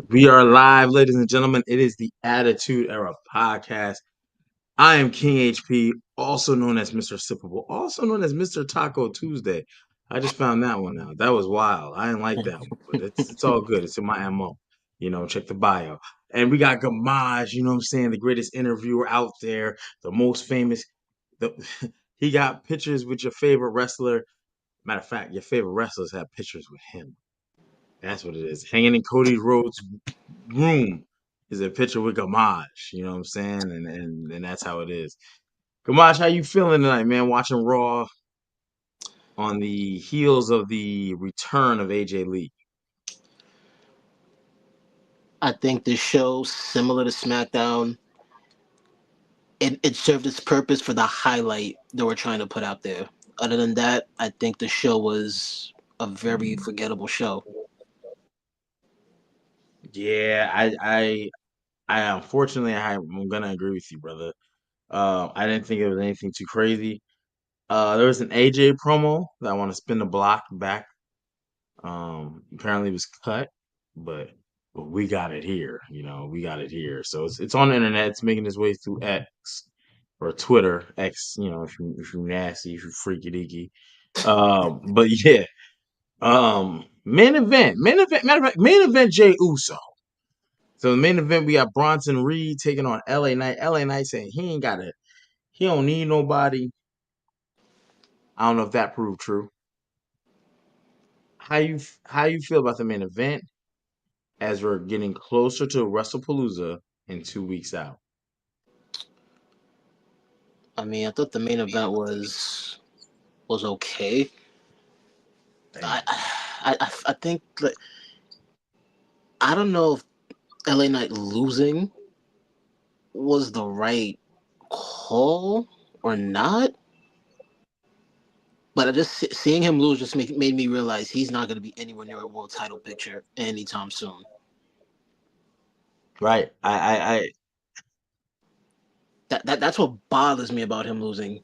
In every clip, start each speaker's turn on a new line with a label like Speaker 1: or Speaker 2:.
Speaker 1: We are live, ladies and gentlemen. It is the Attitude Era podcast. I am King HP, also known as Mr. Sippable, also known as Mr. Taco Tuesday. I just found that one out. That was wild. I didn't like that one, but it's all good. It's in my MO. Check the bio. And we got Gamaj, you know what I'm saying? The greatest interviewer out there, the most famous. The, he got pictures with your favorite wrestler. Matter of fact, your favorite wrestlers have pictures with him. That's what it is. Hanging in Cody Rhodes' room is a picture with Gamaj. You know what I'm saying? And that's how it is. Gamaj, how you feeling tonight, man? Watching Raw on the heels of the return of AJ Lee.
Speaker 2: I think this show, similar to SmackDown, it served its purpose for the highlight they were trying to put out there. Other than that, I think the show was a very forgettable show.
Speaker 1: Yeah, I unfortunately I'm gonna agree with you, brother. I didn't think it was anything too crazy. There was an AJ promo that I want to spin the block back. Apparently it was cut, but we got it here. We got it here. So it's on the internet. It's making its way through X or Twitter. X, if you nasty, if you freaky deaky. But yeah. Main event. Matter of fact, main event Jay Uso. So the main event we got Bronson Reed taking on LA Knight. LA Knight saying he don't need nobody. I don't know if that proved true. How you feel about the main event as we're getting closer to WrestlePalooza in 2 weeks out?
Speaker 2: I mean, I thought the main event was okay. I
Speaker 1: Damn.
Speaker 2: I think like I don't know if LA Knight losing was the right call or not. But I just seeing him lose just made me realize he's not going to be anywhere near a world title picture anytime soon.
Speaker 1: Right.
Speaker 2: That's what bothers me about him losing.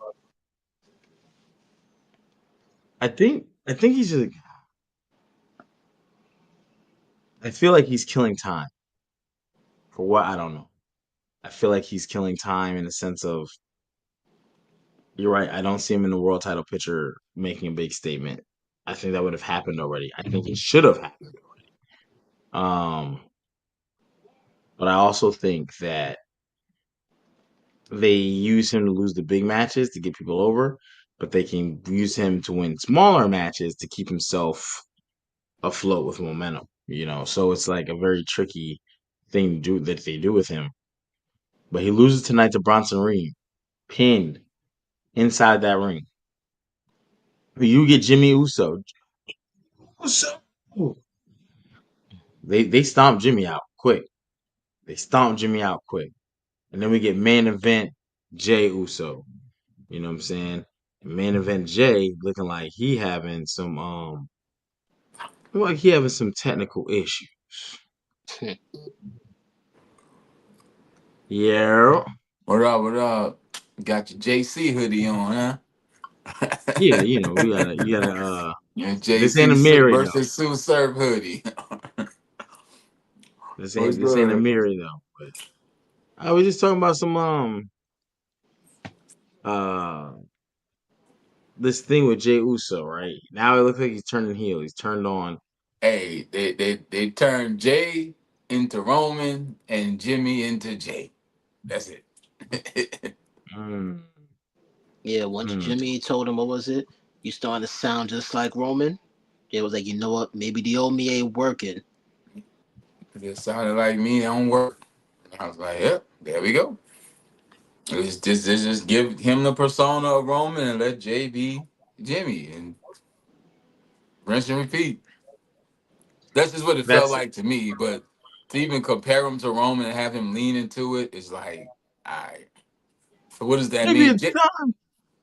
Speaker 1: I think he's just. I feel like he's killing time. For what, I don't know. I feel like he's killing time in the sense of, you're right. I don't see him in the world title picture making a big statement. I think that would have happened already. I think it should have happened. Um, but I also think that they use him to lose the big matches to get people over, but they can use him to win smaller matches to keep himself afloat with momentum. So it's like a very tricky thing to do that they do with him. But he loses tonight to Bronson Reed, pinned inside that ring. You get Jimmy Uso. Uso. They stomp Jimmy out quick. They stomp Jimmy out quick. And then we get main event Jay Uso. You know what I'm saying? Main event Jay looking like he having some technical issues. Yeah.
Speaker 3: What up? What up? Got your JC hoodie on, huh?
Speaker 1: Yeah, you gotta
Speaker 3: And
Speaker 1: this ain't
Speaker 3: JC
Speaker 1: a mirror though.
Speaker 3: versus Sue Surf hoodie.
Speaker 1: This
Speaker 3: What's
Speaker 1: ain't this ain't a
Speaker 3: good?
Speaker 1: mirror though. But I was just talking about some uh this thing with Jay Uso, right? Now it looks like he's turning heel. He's turned on.
Speaker 3: Hey, they turned Jay into Roman and Jimmy into Jay. That's it.
Speaker 1: Mm,
Speaker 2: Yeah, once
Speaker 1: mm.
Speaker 2: Jimmy told him what was it, you starting to sound just like Roman. It was like, you know what? Maybe the old me ain't working.
Speaker 3: It sounded like me on work. I was like, yep, there we go. It's just give him the persona of Roman and let Jay be Jimmy and rinse and repeat. That's just what it felt
Speaker 1: That's
Speaker 3: like to me. But to even compare him to Roman and have him lean into it is like, all right. So what does that
Speaker 1: maybe
Speaker 3: mean?
Speaker 1: it's time.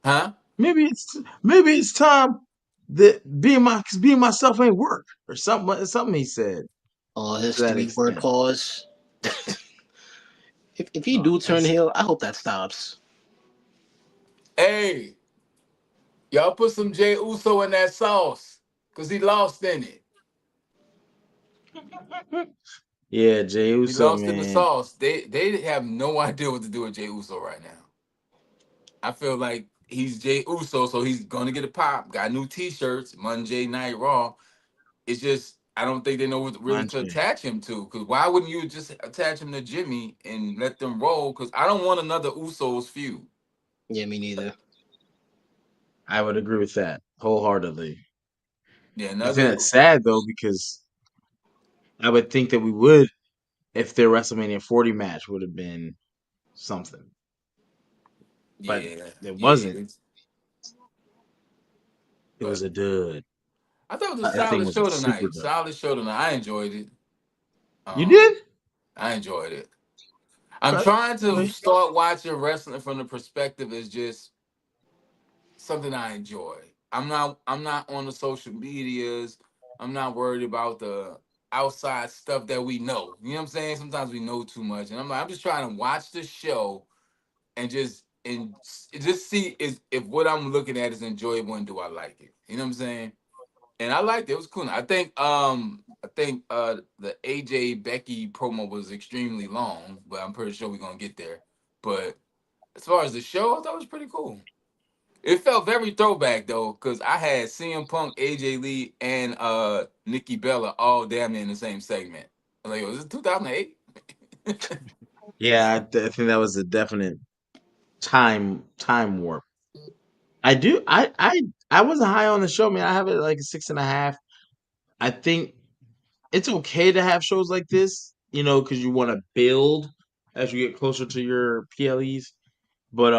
Speaker 3: Huh?
Speaker 1: Maybe it's time that being myself ain't work or something he said
Speaker 2: Or
Speaker 1: to
Speaker 2: his
Speaker 1: that
Speaker 2: 3 word
Speaker 1: extent.
Speaker 2: pause. If he
Speaker 1: Oh,
Speaker 2: do turn
Speaker 1: that's
Speaker 2: heel, I hope that stops.
Speaker 3: Hey, y'all put some Jay Uso in that sauce because he lost in it.
Speaker 1: Yeah, Jey
Speaker 3: He
Speaker 1: Uso,
Speaker 3: lost in the
Speaker 1: man.
Speaker 3: sauce. They have no idea what to do with Jey Uso right now. I feel like he's Jey Uso, so he's gonna get a pop. Got new T-shirts, Monday Night Raw. It's just I don't think they know what really to
Speaker 1: Manche.
Speaker 3: attach him to. Because why wouldn't you just attach him to Jimmy and let them roll? Because I don't want another Usos feud.
Speaker 2: Yeah, me neither.
Speaker 1: I would agree with that wholeheartedly.
Speaker 3: Yeah,
Speaker 1: I think
Speaker 3: another.
Speaker 1: that's sad though because I would think that we would if their WrestleMania 40 match would have been something, but
Speaker 3: Yeah,
Speaker 1: it
Speaker 3: yeah.
Speaker 1: wasn't. It was
Speaker 3: But
Speaker 1: a dud.
Speaker 3: I thought it was a
Speaker 1: That thing
Speaker 3: solid
Speaker 1: was a
Speaker 3: show
Speaker 1: super
Speaker 3: tonight.
Speaker 1: dud.
Speaker 3: Solid show tonight. I enjoyed it.
Speaker 1: You
Speaker 3: Um,
Speaker 1: did?
Speaker 3: I enjoyed it. I'm
Speaker 1: Okay.
Speaker 3: trying to
Speaker 1: Okay.
Speaker 3: start watching wrestling from the perspective as just something I enjoy. I'm not on the social medias. I'm not worried about the outside stuff that we know. You know what I'm saying? Sometimes we know too much. And I'm just trying to watch the show and just see is if what I'm looking at is enjoyable and do I like it. You know what I'm saying? And I liked it. It was cool. I think the AJ Becky promo was extremely long, but I'm pretty sure we're gonna get there. But as far as the show, I thought it was pretty cool. It felt very throwback though, because I had CM Punk, AJ Lee, and Nikki Bella all damn near in the same segment. Like, was it 2008?
Speaker 1: Yeah, I think that was a definite time warp. I do. I wasn't high on the show, man. I have it like a 6.5. I think it's okay to have shows like this, because you want to build as you get closer to your PLEs. But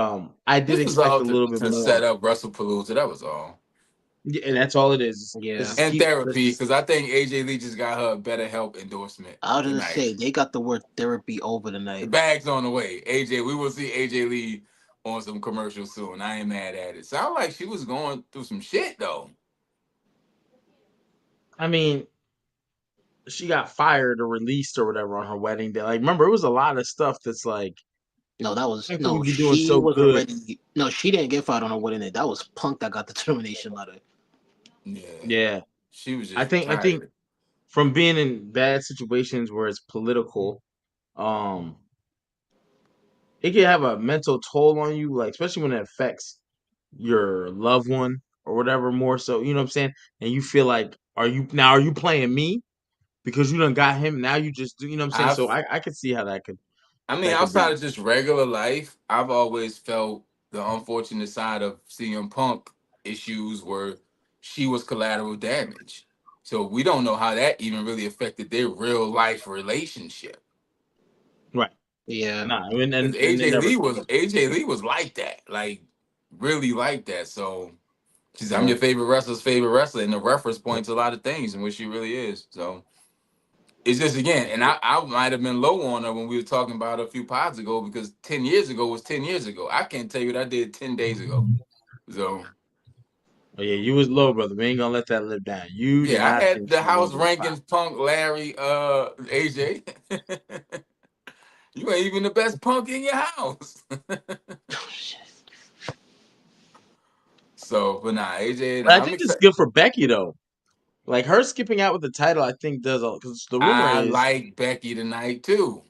Speaker 1: I did
Speaker 3: This was
Speaker 1: expect
Speaker 3: all
Speaker 1: a
Speaker 3: to,
Speaker 1: little bit
Speaker 3: to set
Speaker 1: more.
Speaker 3: up WrestlePalooza. That was all.
Speaker 1: Yeah, and that's all it is. Let's
Speaker 2: Yeah.
Speaker 1: just
Speaker 3: And
Speaker 1: keep. Let's
Speaker 3: therapy,
Speaker 1: just.
Speaker 3: because I think AJ Lee just got her a better help endorsement
Speaker 2: I was gonna
Speaker 3: tonight.
Speaker 2: say they got the word therapy over
Speaker 3: The
Speaker 2: tonight.
Speaker 3: bag's on the way. AJ, we will see AJ Lee on some commercials soon. I ain't mad at it. Sound like she was going through some shit though.
Speaker 1: I mean, she got fired or released or whatever on her wedding day. Like, remember, it was a lot of stuff that's like,
Speaker 2: No, that was
Speaker 1: how could we
Speaker 2: no.
Speaker 1: be doing
Speaker 2: She
Speaker 1: so
Speaker 2: was
Speaker 1: good?
Speaker 2: already. No, she didn't get fired on her wedding day. That was Punk that got the termination letter.
Speaker 3: Yeah,
Speaker 1: Yeah,
Speaker 3: she was
Speaker 1: I
Speaker 3: just
Speaker 1: think. I think
Speaker 3: retired.
Speaker 1: from being in bad situations where it's political, um, it can have a mental toll on you, like especially when it affects your loved one or whatever. More so, you know what I'm saying? And you feel like, are you playing me because you done got him? Now you just do, you know what I'm saying? So
Speaker 3: I've
Speaker 1: I could see how
Speaker 3: I mean,
Speaker 1: that could
Speaker 3: outside
Speaker 1: be.
Speaker 3: of just regular life, I've always felt the unfortunate side of CM Punk issues where she was collateral damage. So we don't know how that even really affected their real life relationship.
Speaker 1: Right.
Speaker 2: Yeah.
Speaker 1: Nah, and
Speaker 3: Because
Speaker 1: it never could.
Speaker 3: AJ Lee was like that, like really like that. So she's I'm
Speaker 1: Yeah.
Speaker 3: your favorite wrestler's favorite wrestler, and the reference points a lot of things in which she really is. So it's just again, and I might have been low on her when we were talking about her a few pods ago because 10 years ago was 10 years ago. I can't tell you what I did 10 days ago. So
Speaker 1: Oh yeah, you was low, brother. We ain't gonna let that live down. You did
Speaker 3: yeah, I
Speaker 1: not
Speaker 3: had
Speaker 1: think
Speaker 3: the
Speaker 1: she was gonna
Speaker 3: house
Speaker 1: get a pop.
Speaker 3: rankings: Punk, Larry, AJ. You ain't even the best punk in your house. So, but nah, AJ,
Speaker 1: But I
Speaker 3: nah, I'm
Speaker 1: think this is
Speaker 3: excited.
Speaker 1: good for Becky though. Like her skipping out with the title, I think does because the rumor
Speaker 3: I
Speaker 1: is
Speaker 3: like Becky tonight too.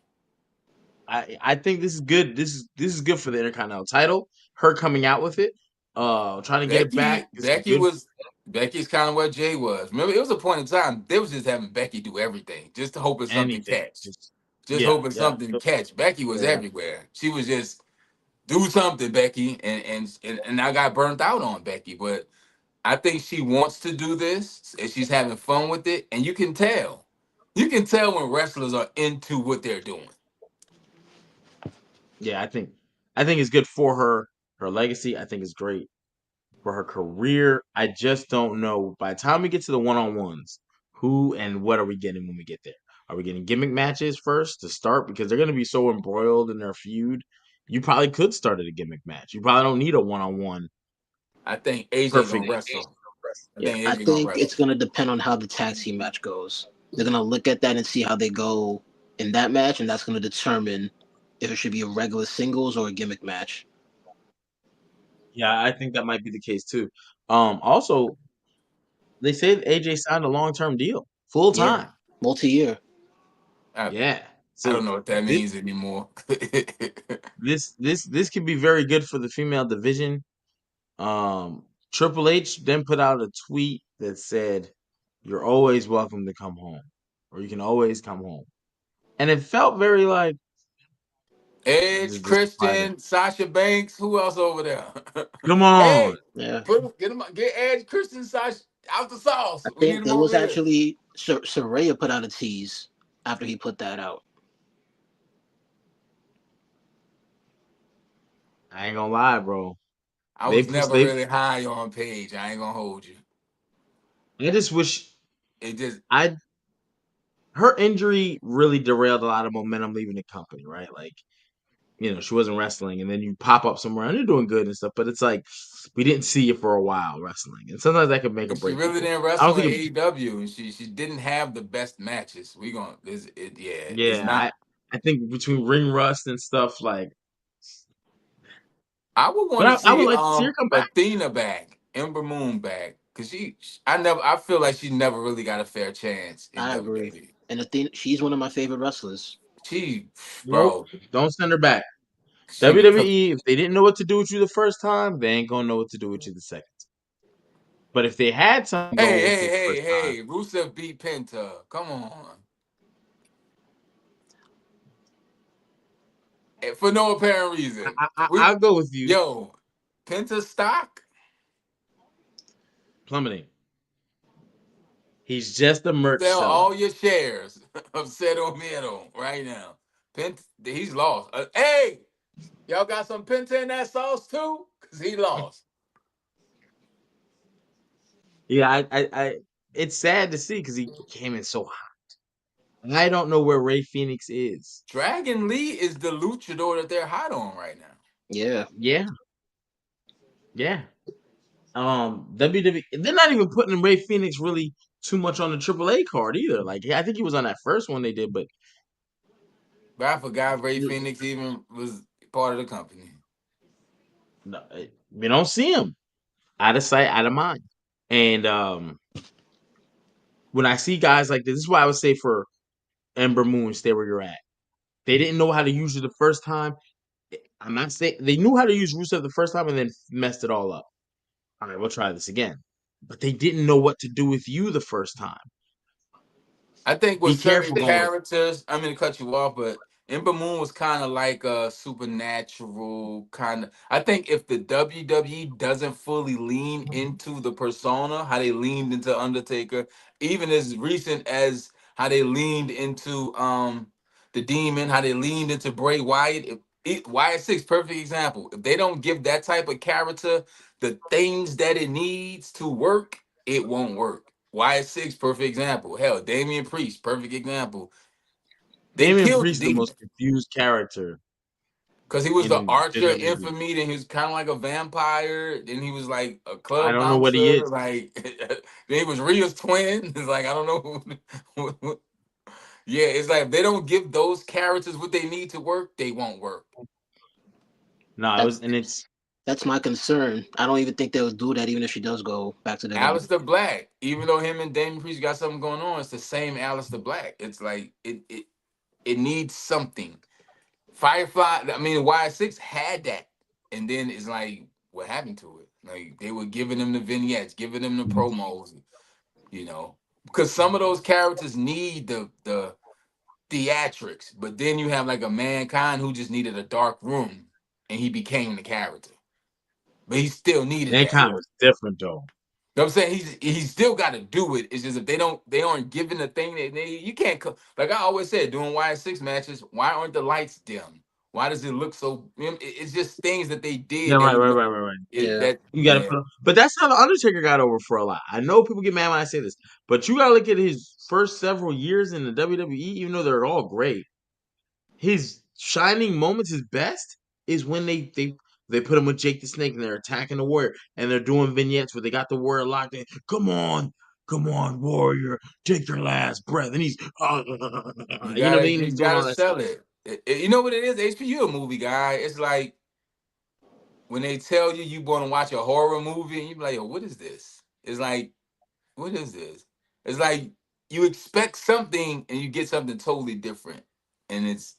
Speaker 1: I think this is good. This is good for the Intercontinental title. Her coming out with it, trying to get it back is
Speaker 3: Becky
Speaker 1: good.
Speaker 3: was Becky's kind of what Jay was. Remember, it was a point in time they was just having Becky do everything, just hoping something
Speaker 1: Anything,
Speaker 3: catch,
Speaker 1: just
Speaker 3: just
Speaker 1: yeah,
Speaker 3: hoping
Speaker 1: yeah,
Speaker 3: something catch. Becky was
Speaker 1: yeah.
Speaker 3: everywhere. She was just do something, Becky, and I got burnt out on Becky, but I think she wants to do this and she's having fun with it, and you can tell. You can tell when wrestlers are into what they're doing.
Speaker 1: Yeah, I think it's good for her legacy. I think it's great for her career. I just don't know. By the time we get to the one-on-ones, who and what are we getting when we get there? Are we getting gimmick matches first to start because they're going to be so embroiled in their feud? You probably could start at a gimmick match. You probably don't need a one-on-one
Speaker 3: I think AJ gonna
Speaker 1: perfect.
Speaker 3: wrestle. I
Speaker 2: Yeah.
Speaker 3: think
Speaker 2: I
Speaker 3: AJ gonna
Speaker 2: think it's
Speaker 3: wrestle.
Speaker 2: gonna depend on how the tag team match goes. They're gonna look at that and see how they go in that match, and that's gonna determine if it should be a regular singles or a gimmick match.
Speaker 1: Yeah, I think that might be the case too. Also, they say that AJ signed a long-term deal, full
Speaker 2: Yeah.
Speaker 1: time.
Speaker 2: Multi-year.
Speaker 1: Yeah.
Speaker 3: I
Speaker 1: So
Speaker 3: don't know what that
Speaker 1: this
Speaker 3: means anymore.
Speaker 1: this could be very good for the female division. Triple H then put out a tweet that said, "You're always welcome to come home, or you can always come home," and it felt very like
Speaker 3: Edge,
Speaker 1: just apply that.
Speaker 3: Christian, Sasha Banks, who else over there?
Speaker 1: Come on,
Speaker 3: Hey,
Speaker 2: Yeah,
Speaker 3: get Edge, Christian, Sasha out the sauce.
Speaker 2: I
Speaker 3: We need
Speaker 2: think
Speaker 3: them
Speaker 2: there
Speaker 3: over
Speaker 2: was
Speaker 3: here.
Speaker 2: actually Saraya put out a tease after he put that out.
Speaker 1: I ain't gonna lie, bro.
Speaker 3: I
Speaker 1: They
Speaker 3: was
Speaker 1: push.
Speaker 3: never
Speaker 1: They.
Speaker 3: really high on Paige. I ain't gonna hold you.
Speaker 1: I just wish
Speaker 3: It just
Speaker 1: I. Her injury really derailed a lot of momentum leaving the company, right? Like, she wasn't wrestling, and then you pop up somewhere and you're doing good and stuff. But it's like we didn't see you for a while wrestling, and sometimes that could make or
Speaker 3: she
Speaker 1: break
Speaker 3: really
Speaker 1: people.
Speaker 3: didn't
Speaker 1: I don't
Speaker 3: wrestle in
Speaker 1: think it.
Speaker 3: AEW, and she didn't have the best matches. We gonna yeah, it's
Speaker 1: Yeah,
Speaker 3: not.
Speaker 1: I think between ring rust and stuff like,
Speaker 3: I would
Speaker 1: but
Speaker 3: want to
Speaker 1: I would
Speaker 3: see
Speaker 1: like to see her come back.
Speaker 3: Athena back, Ember Moon back, because I feel like she never really got a fair chance in
Speaker 2: I agree.
Speaker 3: WWE.
Speaker 2: And the thing, she's one of my favorite wrestlers.
Speaker 3: She,
Speaker 1: Nope,
Speaker 3: bro,
Speaker 1: don't send her back.
Speaker 3: she would cook.
Speaker 1: WWE, if they didn't know what to do with you the first time, they ain't gonna know what to do with you the second. But if they had something
Speaker 3: Hey,
Speaker 1: going with you
Speaker 3: hey,
Speaker 1: the
Speaker 3: hey,
Speaker 1: first time,
Speaker 3: hey! Rusev beat Penta. Come on, and for no apparent reason. We,
Speaker 1: I'll go with you.
Speaker 3: yo, Penta stock
Speaker 1: Plummeting. He's just a merch
Speaker 3: sell
Speaker 1: seller.
Speaker 3: all your shares of Cero Miedo right now. Penta, he's lost. Hey, y'all got some Penta in that sauce too? Cause he lost.
Speaker 1: Yeah, it's sad to see because he came in so hot. I don't know where Ray Phoenix is.
Speaker 3: Dragon Lee is the luchador that they're hot on right now.
Speaker 2: Yeah,
Speaker 1: Yeah, yeah. WWE, they're not even putting Ray Phoenix really too much on the AAA card either. Like, I think he was on that first one they did, but
Speaker 3: But I forgot Ray Phoenix even was part of the company.
Speaker 1: no, we don't see him. Out of sight, out of mind. And when I see guys like this is why I would say for Ember Moon, stay where you're at. They didn't know how to use it the first time. I'm not saying they knew how to use Rusev the first time and then messed it all up. All right, we'll try this again. But they didn't know what to do with you the first time.
Speaker 3: I think with
Speaker 1: Be
Speaker 3: certain
Speaker 1: careful going with.
Speaker 3: characters, I'm gonna cut you off, but Ember Moon was kind of like a supernatural kind of. I think if the WWE doesn't fully lean into the persona, how they leaned into Undertaker, even as recent as how they leaned into the Demon, how they leaned into Bray Wyatt. Wyatt Six, perfect example. If they don't give that type of character the things that it needs to work, it won't work. YS6, perfect example. Hell, Damian Priest, perfect example. They
Speaker 1: Damian
Speaker 3: killed
Speaker 1: Priest, the
Speaker 3: it
Speaker 1: most confused character
Speaker 3: because he was the
Speaker 1: in
Speaker 3: Archer
Speaker 1: WWE.
Speaker 3: infamy, then he was kind of like a vampire, then he was like a
Speaker 1: I
Speaker 3: club
Speaker 1: don't know what he
Speaker 3: bouncer,
Speaker 1: is.
Speaker 3: like then he was Rhea's twin. It's like I don't know. Yeah, it's like if they don't give those characters what they need to work, they won't work.
Speaker 1: No, it
Speaker 2: that's
Speaker 1: was, and it's
Speaker 2: that's my concern. I don't even think they'll do that, even if she does go back to the W.
Speaker 3: Alistair Black, even though him and Damian Priest got something going on, it's the same Alistair Black. It's like it needs something. Firefly, I mean, Y6 had that. And then it's like, what happened to it? Like, they were giving them the vignettes, giving them the promos, you know, because some of those characters need the theatrics, but then you have like a Mankind who just needed a dark room and he became the character. But he still needed that.
Speaker 1: Mankind was different though.
Speaker 3: Know what I'm saying? He's still got to do it. It's just if they aren't given the thing that they you can't like I always said doing Y6 matches. Why aren't the lights dim? Why does it look so? It's just things that they
Speaker 1: Yeah,
Speaker 3: did
Speaker 1: right, right, right, right, right.
Speaker 2: Yeah,
Speaker 3: that
Speaker 1: You got to
Speaker 3: yeah.
Speaker 1: put, but that's how the Undertaker got over for a lot. I know people get mad when I say this, but you got to look at his first several years in the WWE. Even though they're all great, his shining moments, his best, is when they put him with Jake the Snake and they're attacking the Warrior and they're doing vignettes where they got the Warrior locked in. Come on, Warrior, take your last breath, and he's, you know what I mean?
Speaker 3: You
Speaker 1: He's doing
Speaker 3: gotta
Speaker 1: all that
Speaker 3: sell
Speaker 1: stuff.
Speaker 3: it. You know what it is? HPU a movie guy. It's like when they tell you you want to watch a horror movie and you be like, yo, what is this? It's like, what is this? It's like you expect something and you get something totally different, and it's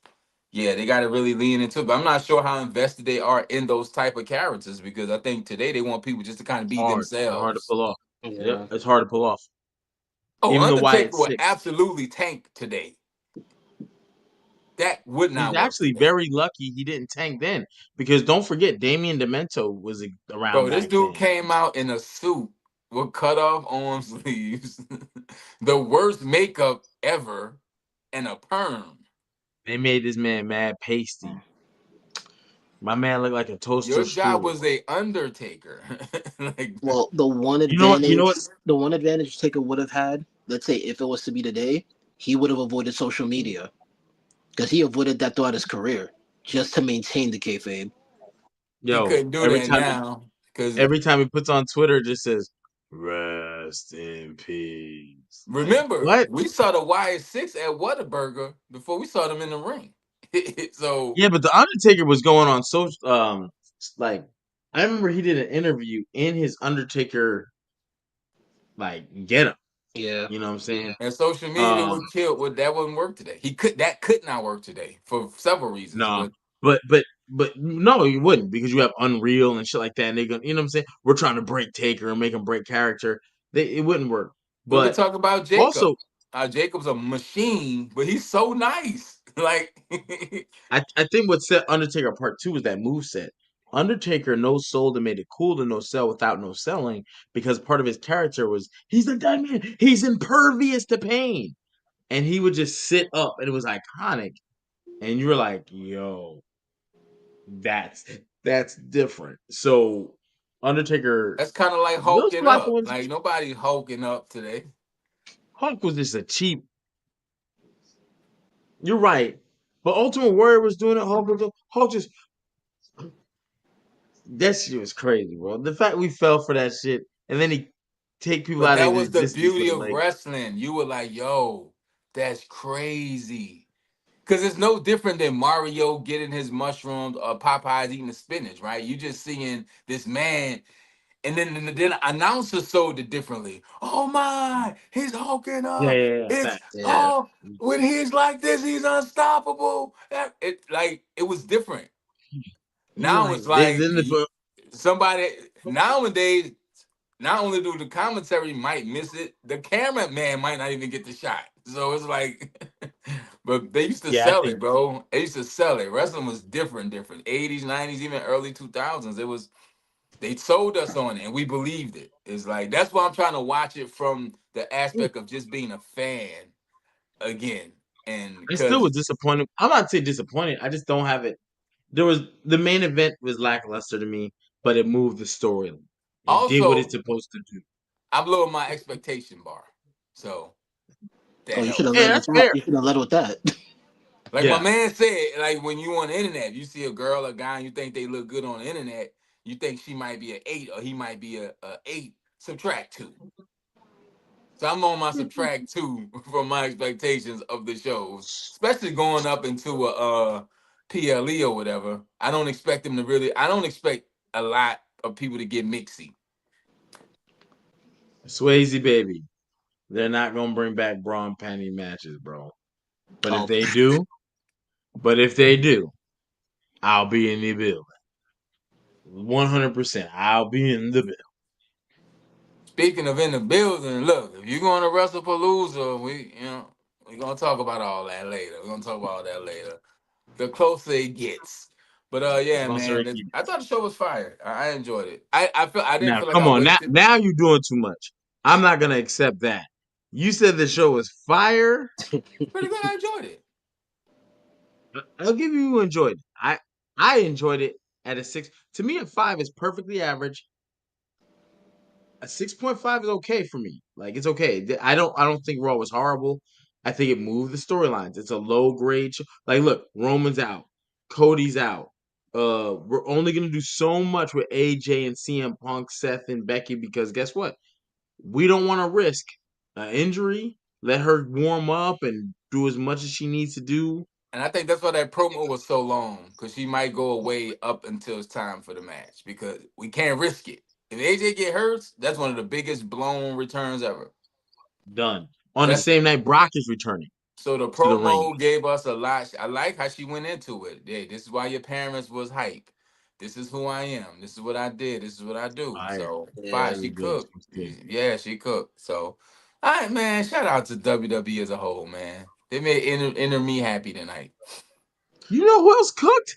Speaker 3: yeah, they got to really lean into it. But I'm not sure how invested they are in those type of characters because I think today they want people just to kind of be
Speaker 1: Hard. They're hard to
Speaker 3: themselves.
Speaker 1: pull off. Yep,
Speaker 2: Yeah.
Speaker 1: it's hard to pull off.
Speaker 3: Oh,
Speaker 1: Even the
Speaker 3: Undertaker
Speaker 1: Wyatt
Speaker 3: would
Speaker 1: Six.
Speaker 3: absolutely tank today. That would
Speaker 1: He's
Speaker 3: not work
Speaker 1: actually
Speaker 3: today.
Speaker 1: very lucky he didn't tank then, because don't forget Damien Demento was around
Speaker 3: Bro, this
Speaker 1: back
Speaker 3: dude
Speaker 1: then.
Speaker 3: came out in a suit with cut off arm sleeves, the worst makeup ever, and a perm.
Speaker 1: They made this man mad pasty. My man looked like a toaster
Speaker 3: Your job
Speaker 1: strudel.
Speaker 3: was a Undertaker. Like,
Speaker 2: Well,
Speaker 1: You know what? You know what?
Speaker 2: the one advantage Taker would have had, let's say if it was to be today, he would have avoided social media because he avoided that throughout his career just to maintain the kayfabe.
Speaker 3: he
Speaker 1: Yo,
Speaker 3: couldn't do that now because
Speaker 1: every time he puts on Twitter, it just says "Rest in peace." Like
Speaker 3: remember,
Speaker 1: what?
Speaker 3: we saw the YS6 at Whataburger before we saw them in the ring. So
Speaker 1: Yeah, but the Undertaker was going on social. Like I remember he did an interview in his Undertaker like get up.
Speaker 2: Yeah.
Speaker 1: You know what I'm saying?
Speaker 3: and social media
Speaker 1: Um,
Speaker 3: would kill would that wouldn't work today. Could not work today for several reasons.
Speaker 1: no,
Speaker 3: But
Speaker 1: but no, you wouldn't, because you have Unreal and shit like that, and they gonna, you know what I'm saying? We're trying to break Taker and make him break character. It wouldn't work.
Speaker 3: we could
Speaker 1: But
Speaker 3: talk about Jacob.
Speaker 1: also,
Speaker 3: Jacob's a machine, but he's so nice. Like
Speaker 1: I think what set Undertaker apart too was that move set. Undertaker no sold and made it cool to no sell without no selling, because part of his character was he's a dead man. He's impervious to pain, and he would just sit up, and it was iconic. And you were like, yo, that's that's different. So Undertaker,
Speaker 3: that's kind of like
Speaker 1: those
Speaker 3: hulking
Speaker 1: black
Speaker 3: up.
Speaker 1: ones,
Speaker 3: Like nobody's hulking up today.
Speaker 1: Hulk was just a cheap. You're right, but Ultimate Warrior was doing it. Hulk just that shit was crazy, bro. The fact we fell for that shit, and then he take people
Speaker 3: But
Speaker 1: out
Speaker 3: that
Speaker 1: of
Speaker 3: was the
Speaker 1: existence
Speaker 3: beauty
Speaker 1: with
Speaker 3: of
Speaker 1: like,
Speaker 3: wrestling. You were like, yo, that's crazy. Because it's no different than Mario getting his mushrooms or Popeyes eating the spinach, right? You just seeing this man, and then announcers sold it differently. Oh my, he's hulking
Speaker 1: yeah,
Speaker 3: up.
Speaker 1: yeah, yeah,
Speaker 3: It's
Speaker 1: facts.
Speaker 2: Yeah.
Speaker 3: oh, when he's like this, he's unstoppable. It like it was different.
Speaker 1: You were
Speaker 3: Now
Speaker 1: like,
Speaker 3: it's like
Speaker 1: then the
Speaker 3: somebody nowadays. Not only do the commentary might miss it, the cameraman might not even get the shot. So it's like, but they used to
Speaker 1: yeah, I
Speaker 3: sell
Speaker 1: think
Speaker 3: it, bro. They used to sell it. Wrestling was different. 80s, 90s, even early 2000s. It was, they sold us on it and we believed it. It's like, that's why I'm trying to watch it from the aspect of just being a fan again. And
Speaker 1: I still
Speaker 3: because
Speaker 1: was disappointed. I'm not saying disappointed. I just don't have it. There was the main event was lackluster to me, but it moved the storyline. It did what it's
Speaker 3: also,
Speaker 1: supposed to do.
Speaker 3: I'm lower my expectation bar. So
Speaker 2: Oh,
Speaker 3: that
Speaker 2: you should have
Speaker 3: helps.
Speaker 1: Yeah,
Speaker 2: led with
Speaker 1: that's
Speaker 2: that.
Speaker 1: fair.
Speaker 2: You should have led with that.
Speaker 3: Like my
Speaker 1: Yeah,
Speaker 3: man said, like when you on the internet, you see a girl or guy, and you think they look good on the internet, you think she might be an 8 or he might be a 8. Subtract 2. So I'm on my subtract 2 from my expectations of the shows, especially going up into a PLE or whatever. I don't expect them to really. I don't expect a lot of people to get mixy.
Speaker 1: Swayze baby. They're not gonna bring back bra and panty matches, bro. But if
Speaker 2: Oh,
Speaker 1: they do, but if they do, I'll be in the building. 100%. I'll be in the building.
Speaker 3: Speaking of in the building, look, if you're going to WrestlePalooza, we're gonna talk about all that later. We're gonna talk about all that later. The closer it gets. But yeah,
Speaker 1: Closer
Speaker 3: man,
Speaker 1: it gets.
Speaker 3: I thought the show was fire. I enjoyed it. I didn't
Speaker 1: Now,
Speaker 3: feel like
Speaker 1: come
Speaker 3: I
Speaker 1: on. Now,
Speaker 3: wasted.
Speaker 1: now you're doing too much. I'm not gonna accept that. You said the show was fire.
Speaker 3: Pretty good. I enjoyed it.
Speaker 1: I'll give you enjoyed it. I enjoyed it at a 6. To me, a 5 is perfectly average. A 6.5 is okay for me. Like it's okay. I don't think Raw was horrible. I think it moved the storylines. It's a low grade show. Like look, Roman's out. Cody's out. We're only gonna do so much with AJ and CM Punk, Seth and Becky, because guess what? We don't want to risk an injury. Let her warm up and do as much as she needs to do.
Speaker 3: And I think that's why that promo was so long, because she might go away up until it's time for the match, because we can't risk it. If AJ get hurt, that's one of the biggest blown returns ever.
Speaker 1: Done. on the same night Brock is returning
Speaker 3: So the
Speaker 1: to the ring.
Speaker 3: promo gave us a lot. I like how she went into it. Hey, this is why your parents was hype. This is who I am. This is what I did. This is what I do.
Speaker 1: Fire.
Speaker 3: So
Speaker 2: Yeah.
Speaker 3: fine,
Speaker 1: It
Speaker 3: she
Speaker 1: was good. It
Speaker 3: cooked.
Speaker 1: was good.
Speaker 3: Yeah, she cooked. So, all right, man. Shout out to WWE as a whole, man. They made inner me happy tonight.
Speaker 1: You know who else cooked?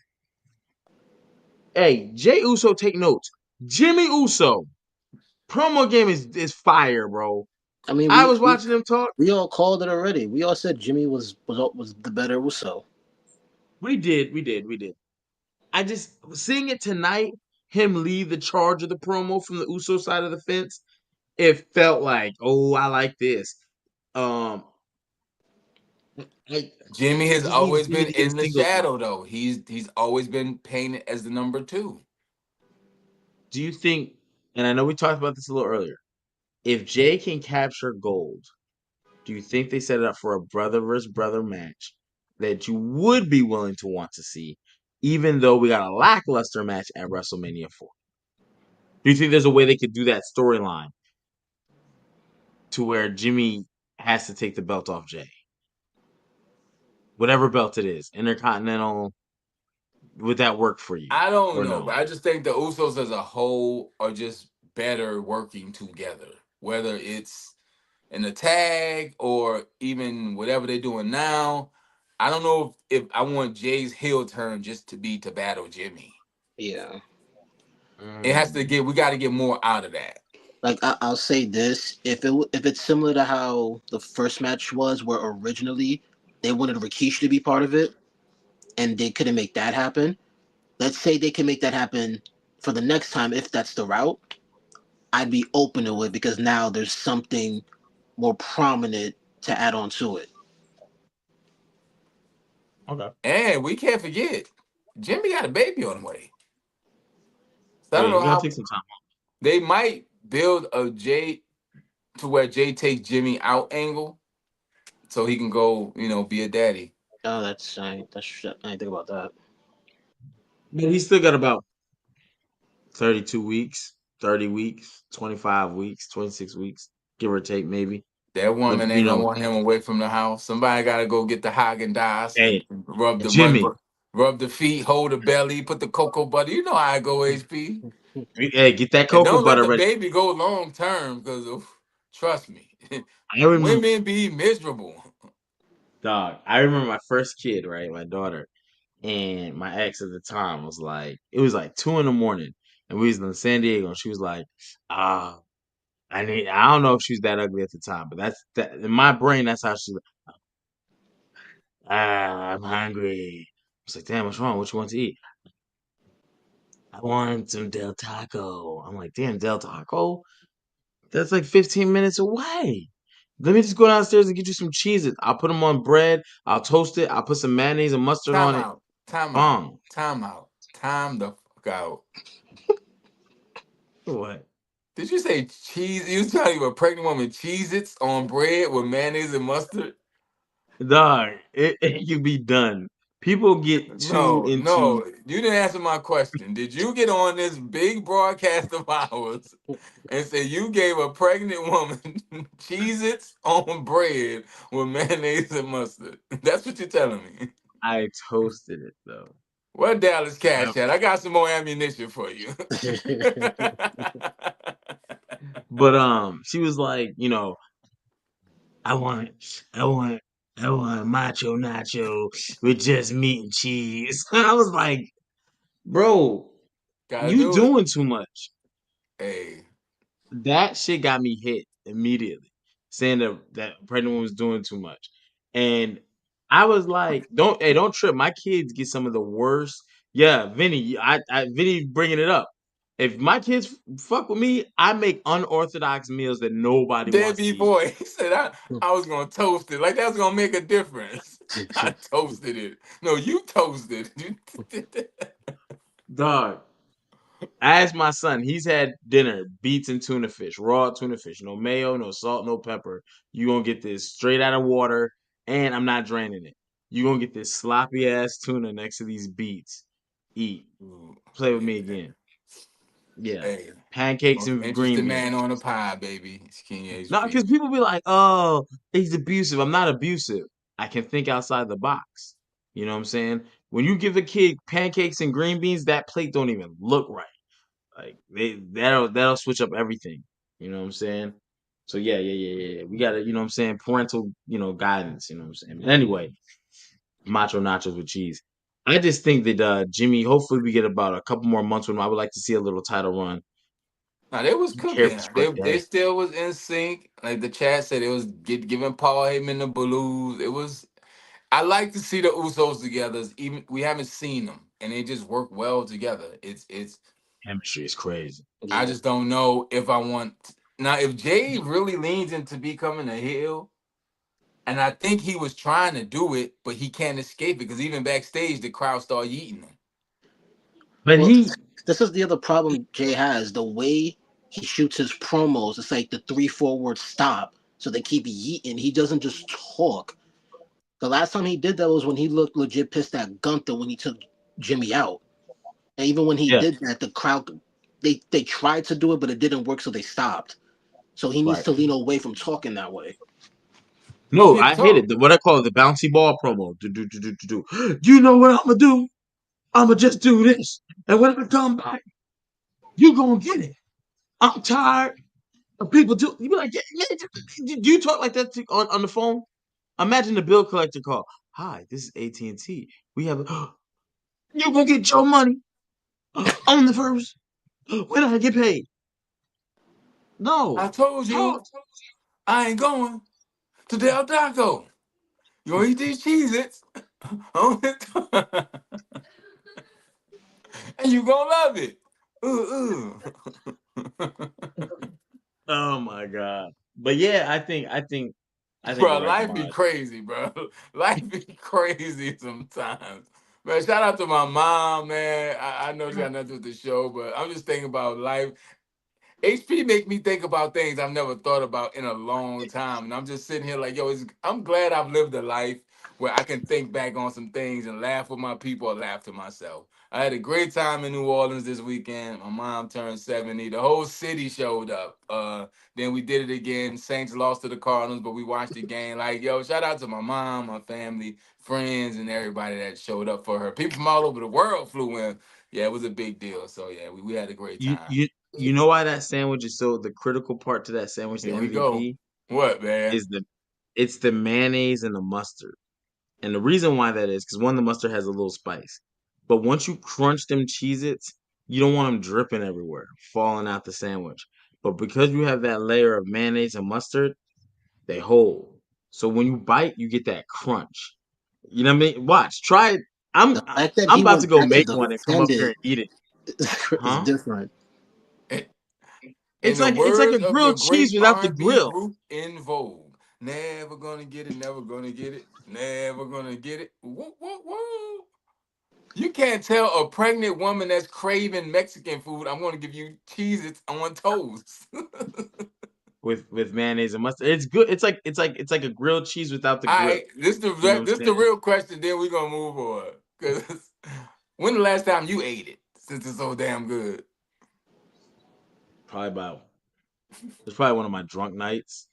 Speaker 1: Hey, Jay Uso, take notes. Jimmy Uso. Promo game is fire, bro.
Speaker 2: I mean,
Speaker 1: I was watching them talk.
Speaker 2: we all called it already. We all said Jimmy was the better Uso.
Speaker 1: We did. I just seeing it tonight, him lead the charge of the promo from the Uso side of the fence, it felt like, oh, I like this. Um I,
Speaker 3: Jimmy
Speaker 1: I
Speaker 3: has
Speaker 1: just need
Speaker 3: always
Speaker 1: Jimmy
Speaker 3: been
Speaker 1: to get a
Speaker 3: in the
Speaker 1: singles run.
Speaker 3: shadow, though. He's always been painted as the number two.
Speaker 1: Do you think, and I know we talked about this a little earlier, if Jay can capture gold, do you think they set it up for a brother versus brother match that you would be willing to want to see, even though we got a lackluster match at WrestleMania 4? Do you think there's a way they could do that storyline to where Jimmy has to take the belt off Jay? Whatever belt it is, Intercontinental, would that work for you
Speaker 3: I don't
Speaker 1: or
Speaker 3: know,
Speaker 1: no?
Speaker 3: but I just think the Usos as a whole are just better working together. Whether it's in a tag or even whatever they're doing now, I don't know if I want Jay's heel turn just to be to battle Jimmy.
Speaker 2: Yeah.
Speaker 3: It has to
Speaker 1: Mm.
Speaker 3: get. We got to get more out of that.
Speaker 2: Like I'll say this: if it's similar to how the first match was, where originally they wanted Rikishi to be part of it, and they couldn't make that happen. Let's say they can make that happen for the next time, if that's the route. I'd be open to it because now there's something more prominent to add on to it.
Speaker 1: Okay.
Speaker 3: And we can't forget, Jimmy got a baby on the way. So I
Speaker 1: Yeah,
Speaker 3: don't know
Speaker 1: he's gonna
Speaker 3: how
Speaker 1: take some time.
Speaker 3: they might build a Jay to where Jay takes Jimmy out angle so he can go, be a daddy.
Speaker 2: Oh, that's I didn't think about that.
Speaker 1: But he's still got about 32 weeks, 30 weeks, 25 weeks, 26 weeks, give or take, maybe.
Speaker 3: That
Speaker 1: But,
Speaker 3: woman ain't gonna want him away from the house. Somebody gotta go get the Haagen Dazs and
Speaker 1: hey,
Speaker 3: rub
Speaker 1: Jimmy,
Speaker 3: rub the feet, hold the belly, put the cocoa butter. You know how I go, HP.
Speaker 1: hey, get that
Speaker 3: And
Speaker 1: cocoa
Speaker 3: don't let
Speaker 1: butter
Speaker 3: the
Speaker 1: ready.
Speaker 3: baby go long term because trust me,
Speaker 1: I remember,
Speaker 3: women be miserable.
Speaker 1: dog, I remember my first kid, right? My daughter. And my ex at the time was like, it was like 2 in the morning, and we was in San Diego, and she was like, ah, I don't know if she was that ugly at the time, but that's that in my brain, that's how she I'm hungry. I was like, damn, what's wrong? What you want to eat? I want some Del Taco. I'm like, damn, Del Taco? That's like 15 minutes away. Let me just go downstairs and get you some cheeses. I'll put them on bread. I'll toast it. I'll put some mayonnaise and mustard
Speaker 3: Time
Speaker 1: on it.
Speaker 3: out, time out,
Speaker 1: Bong.
Speaker 3: time out, time the fuck out.
Speaker 1: What?
Speaker 3: Did you say cheese? You was telling you a pregnant woman Cheez Its on bread with mayonnaise and mustard?
Speaker 1: Dog, it can be done. People get too
Speaker 3: No,
Speaker 1: into
Speaker 3: no, you didn't answer my question. Did you get on this big broadcast of ours and say you gave a pregnant woman Cheez Its on bread with mayonnaise and mustard? That's what you're telling me.
Speaker 1: I toasted it though.
Speaker 3: What Dallas
Speaker 1: I
Speaker 3: Cash
Speaker 1: don't,
Speaker 3: at? I got some more ammunition for you.
Speaker 1: but she was like, I want I want I want macho nacho with just meat and cheese. I was like, bro,
Speaker 3: Gotta
Speaker 1: you
Speaker 3: do it.
Speaker 1: doing too much.
Speaker 3: Hey,
Speaker 1: That shit got me hit immediately, saying that pregnant woman was doing too much. And I was like, don't trip. My kids get some of the worst. Yeah, Vinny, Vinny bringing it up. If my kids fuck with me, I make unorthodox meals that nobody wants to
Speaker 3: Debbie
Speaker 1: eat.
Speaker 3: boy, he said I was gonna toast it. Like that's gonna make a difference. I toasted it. No, you toasted.
Speaker 1: Dog, I asked my son, he's had dinner, beets and tuna fish, raw tuna fish, no mayo, no salt, no pepper. You gonna get this straight out of water, and I'm not draining it. You gonna get this sloppy ass tuna next to these beets. Eat.
Speaker 3: Ooh,
Speaker 1: Play with me
Speaker 3: yeah.
Speaker 1: again. Yeah,
Speaker 3: Hey,
Speaker 1: pancakes
Speaker 3: most
Speaker 1: and green
Speaker 3: interesting
Speaker 1: beans.
Speaker 3: man on the pie, baby. It's King
Speaker 1: Not
Speaker 3: HP.
Speaker 1: because people be like, "Oh, he's abusive." I'm not abusive. I can think outside the box. You know what I'm saying? When you give a kid pancakes and green beans, that plate don't even look right. Like that'll switch up everything. You know what I'm saying? So yeah. We gotta, you know what I'm saying, parental, guidance, you know what I'm saying. But anyway, macho nachos with cheese. I just think that Jimmy, hopefully we get about a couple more months with him. I would like to see a little title run.
Speaker 3: Now they was
Speaker 1: Who cares
Speaker 3: cooking.
Speaker 1: for a
Speaker 3: They
Speaker 1: day?
Speaker 3: still was in sync. Like the chat said, it was giving Paul Heyman the blues. It was. I like to see the Usos together. Even we haven't seen them, and they just work well together. It's.
Speaker 1: Chemistry is crazy.
Speaker 3: I
Speaker 2: Yeah.
Speaker 3: just don't know if I want now. If Jay really leans into becoming a heel, and I think he was trying to do it, but he can't escape it because even backstage the crowd started eating him.
Speaker 1: But
Speaker 2: Well,
Speaker 1: he
Speaker 2: this is the other problem Jay has. The way he shoots his promos, it's like the 3-4 word stop. So they keep yeeting. He doesn't just talk. The last time he did that was when he looked legit pissed at Gunther when he took Jimmy out. And even when he
Speaker 1: yeah,
Speaker 2: did that, the crowd they tried to do it, but it didn't work, so they stopped. So he needs
Speaker 1: right.
Speaker 2: to lean away from talking that way.
Speaker 3: He
Speaker 1: No,
Speaker 3: can
Speaker 1: I hate it.
Speaker 3: talk.
Speaker 1: What I call it, the bouncy ball promo. Do. You know what I'm gonna do? I'm gonna just do this, and when I come back, you gonna get it. I'm tired of people do. You be like, yeah, man, do you talk like that on the phone? Imagine the bill collector call. Hi, this is AT&T. We have. You gonna get your money on the first when I get paid.
Speaker 3: I
Speaker 1: No.
Speaker 3: told
Speaker 1: Talk.
Speaker 3: you I ain't going to Del Taco. You gonna eat these Cheez-Its? And you gonna love it.
Speaker 1: Oh my god. But yeah, I think you're
Speaker 3: Bro,
Speaker 1: right,
Speaker 3: life be
Speaker 1: Kamaj.
Speaker 3: crazy, bro. Life be crazy sometimes. Man, shout out to my mom, man. I know she got nothing with the show, but I'm just thinking about life. HP make me think about things I've never thought about in a long time. And I'm just sitting here like, yo, I'm glad I've lived a life where I can think back on some things and laugh with my people or laugh to myself. I had a great time in New Orleans this weekend. My mom turned 70. The whole city showed up. Then we did it again. Saints lost to the Cardinals, but we watched the game. Like, yo, shout out to my mom, my family, friends, and everybody that showed up for her. People from all over the world flew in. Yeah, it was a big deal. So yeah, we had a great
Speaker 1: You
Speaker 3: time.
Speaker 1: you you know why that sandwich is so the critical part to that sandwich, the
Speaker 3: Here we go.
Speaker 1: MVP,
Speaker 3: What, man?
Speaker 1: is it's the mayonnaise and the mustard. And the reason why that is because one, the mustard has a little spice. But once you crunch them Cheez-Its, you don't want them dripping everywhere, falling out the sandwich. But because you have that layer of mayonnaise and mustard, they hold. So when you bite, you get that crunch. You know what I mean? Watch, try it. I'm
Speaker 2: The fact that
Speaker 1: I'm
Speaker 2: he
Speaker 1: about to
Speaker 2: went
Speaker 1: go
Speaker 2: back to
Speaker 1: make one and come
Speaker 2: defend
Speaker 1: up here
Speaker 2: it
Speaker 1: and eat it.
Speaker 2: is
Speaker 1: Huh?
Speaker 2: different.
Speaker 3: In
Speaker 1: It's
Speaker 3: the
Speaker 1: like a
Speaker 3: words of the
Speaker 1: grilled cheese
Speaker 3: great
Speaker 1: without the
Speaker 3: R&B
Speaker 1: grill.
Speaker 3: group In Vogue, never gonna get it, never gonna get it, never gonna get it. Whoa, whoa, whoa. You can't tell a pregnant woman that's craving Mexican food, I'm gonna give you Cheez-Its on toast.
Speaker 1: With mayonnaise and mustard. It's good. It's like a grilled cheese without the
Speaker 3: All
Speaker 1: grill.
Speaker 3: right, this
Speaker 1: You know what I'm
Speaker 3: this the
Speaker 1: saying?
Speaker 3: real question. Then we're gonna move on. Cause when the last time you ate it? Since it's so damn good.
Speaker 1: Probably about it's probably one of my drunk nights.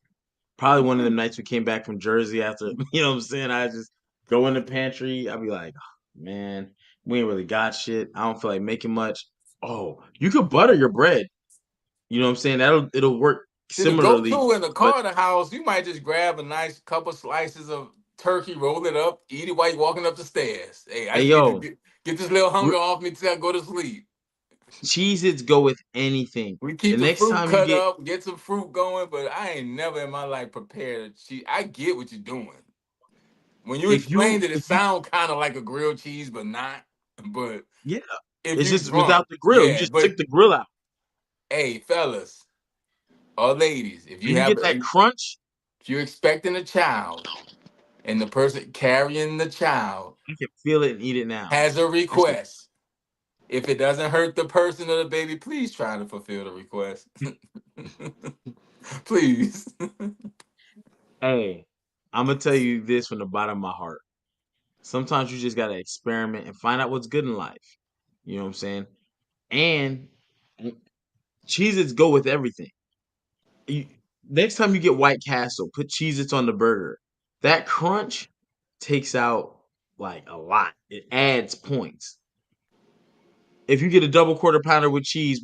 Speaker 1: Probably one of them nights we came back from Jersey after, you know what I'm saying? I just go in the pantry. I'll be like, "Oh, man, we ain't really got shit. I don't feel like making much." Oh, you could butter your bread. You know what I'm saying? It'll work
Speaker 3: See, the
Speaker 1: similarly.
Speaker 3: go-to in the
Speaker 1: But
Speaker 3: Carter house, you might just grab a nice couple slices of turkey, roll it up, eat it while you're walking up the stairs. Hey, I
Speaker 1: hey
Speaker 3: just need to
Speaker 1: yo,
Speaker 3: get this little hunger off me till I go to sleep.
Speaker 1: Cheez-Its go with anything.
Speaker 3: We
Speaker 1: The
Speaker 3: keep the
Speaker 1: next
Speaker 3: fruit
Speaker 1: time you
Speaker 3: cut
Speaker 1: get
Speaker 3: up, get some fruit going, but I ain't never in my life prepared a cheese. I get what you're doing. When you explained it, it
Speaker 1: if you
Speaker 3: sound kind of like a grilled cheese, but not. But
Speaker 1: yeah,
Speaker 3: if
Speaker 1: it's
Speaker 3: you
Speaker 1: just
Speaker 3: drunk,
Speaker 1: without the grill. You
Speaker 3: yeah.
Speaker 1: just took
Speaker 3: But
Speaker 1: the grill out.
Speaker 3: hey, fellas or ladies,
Speaker 1: When you get that crunch,
Speaker 3: if you're expecting a child and the person carrying the child
Speaker 1: you can feel it and eat it now.
Speaker 3: has a
Speaker 1: It's the
Speaker 3: request. If it doesn't hurt the person or the baby, please try to fulfill the request. Please.
Speaker 1: hey, I'm gonna tell you this from the bottom of my heart. Sometimes you just gotta experiment and find out what's good in life. You know what I'm saying? And Cheez-Its go with everything. Next time you get White Castle, put Cheez-Its on the burger. That crunch takes out like a lot. It adds points. If you get a double quarter pounder with cheese,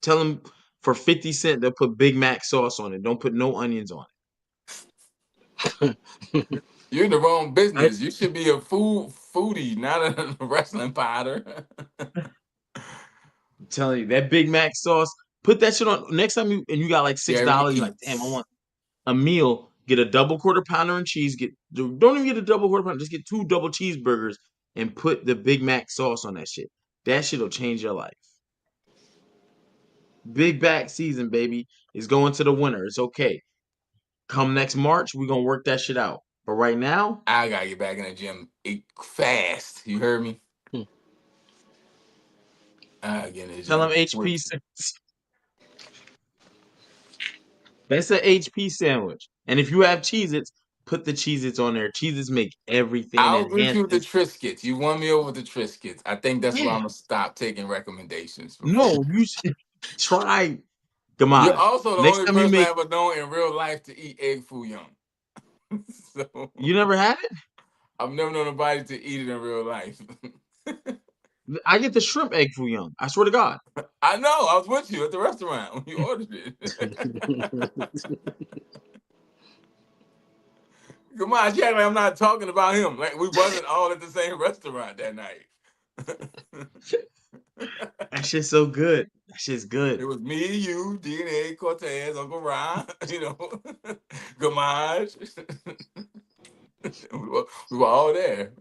Speaker 1: tell them for 50 cents they'll put Big Mac sauce on it. Don't put no onions on
Speaker 3: You're in the wrong
Speaker 1: it.
Speaker 3: business. You should be a foodie, not a wrestling potter.
Speaker 1: I'm telling you, that Big Mac sauce, put that shit on next time you got like
Speaker 3: Jerry
Speaker 1: $6, you're like, damn, I
Speaker 3: eats.
Speaker 1: want a meal. Get a double quarter pounder and cheese. Don't even get a double quarter pounder. Just get 2 double cheeseburgers and put the Big Mac sauce on that shit. That shit'll change your life. Big back season, baby, is going to the winner. It's okay. Come next March, we're gonna work that shit out. But right now,
Speaker 3: I gotta get back in the gym fast. You heard me? I gotta get in the
Speaker 1: tell them
Speaker 3: gym
Speaker 1: HP.
Speaker 3: quick.
Speaker 1: That's an HP sandwich. And if you have Cheez-Its, put the Cheez-Its on there. Cheez-Its make everything and
Speaker 3: I'll agree with you with the
Speaker 1: enhances.
Speaker 3: Triscuits. You won me over with the Triscuits. I think that's why
Speaker 1: Yeah.
Speaker 3: I'm gonna stop taking recommendations from folks.
Speaker 1: No, you should try
Speaker 3: You're
Speaker 1: Gamaj.
Speaker 3: also the
Speaker 1: Next
Speaker 3: only
Speaker 1: time you
Speaker 3: person I
Speaker 1: make,
Speaker 3: ever known in real life to eat egg foo young. So
Speaker 1: you never had it?
Speaker 3: I've never known nobody to eat it in real life.
Speaker 1: I get the shrimp egg foo young. I swear to God.
Speaker 3: I know. I was with you at the restaurant when you ordered it. Come on, you act like I'm not talking about him. Like we wasn't all at the same restaurant that night.
Speaker 1: That shit's so good. That shit's good.
Speaker 3: It was me, you, DNA, Cortez, Uncle Ron, Gamage. we were all there.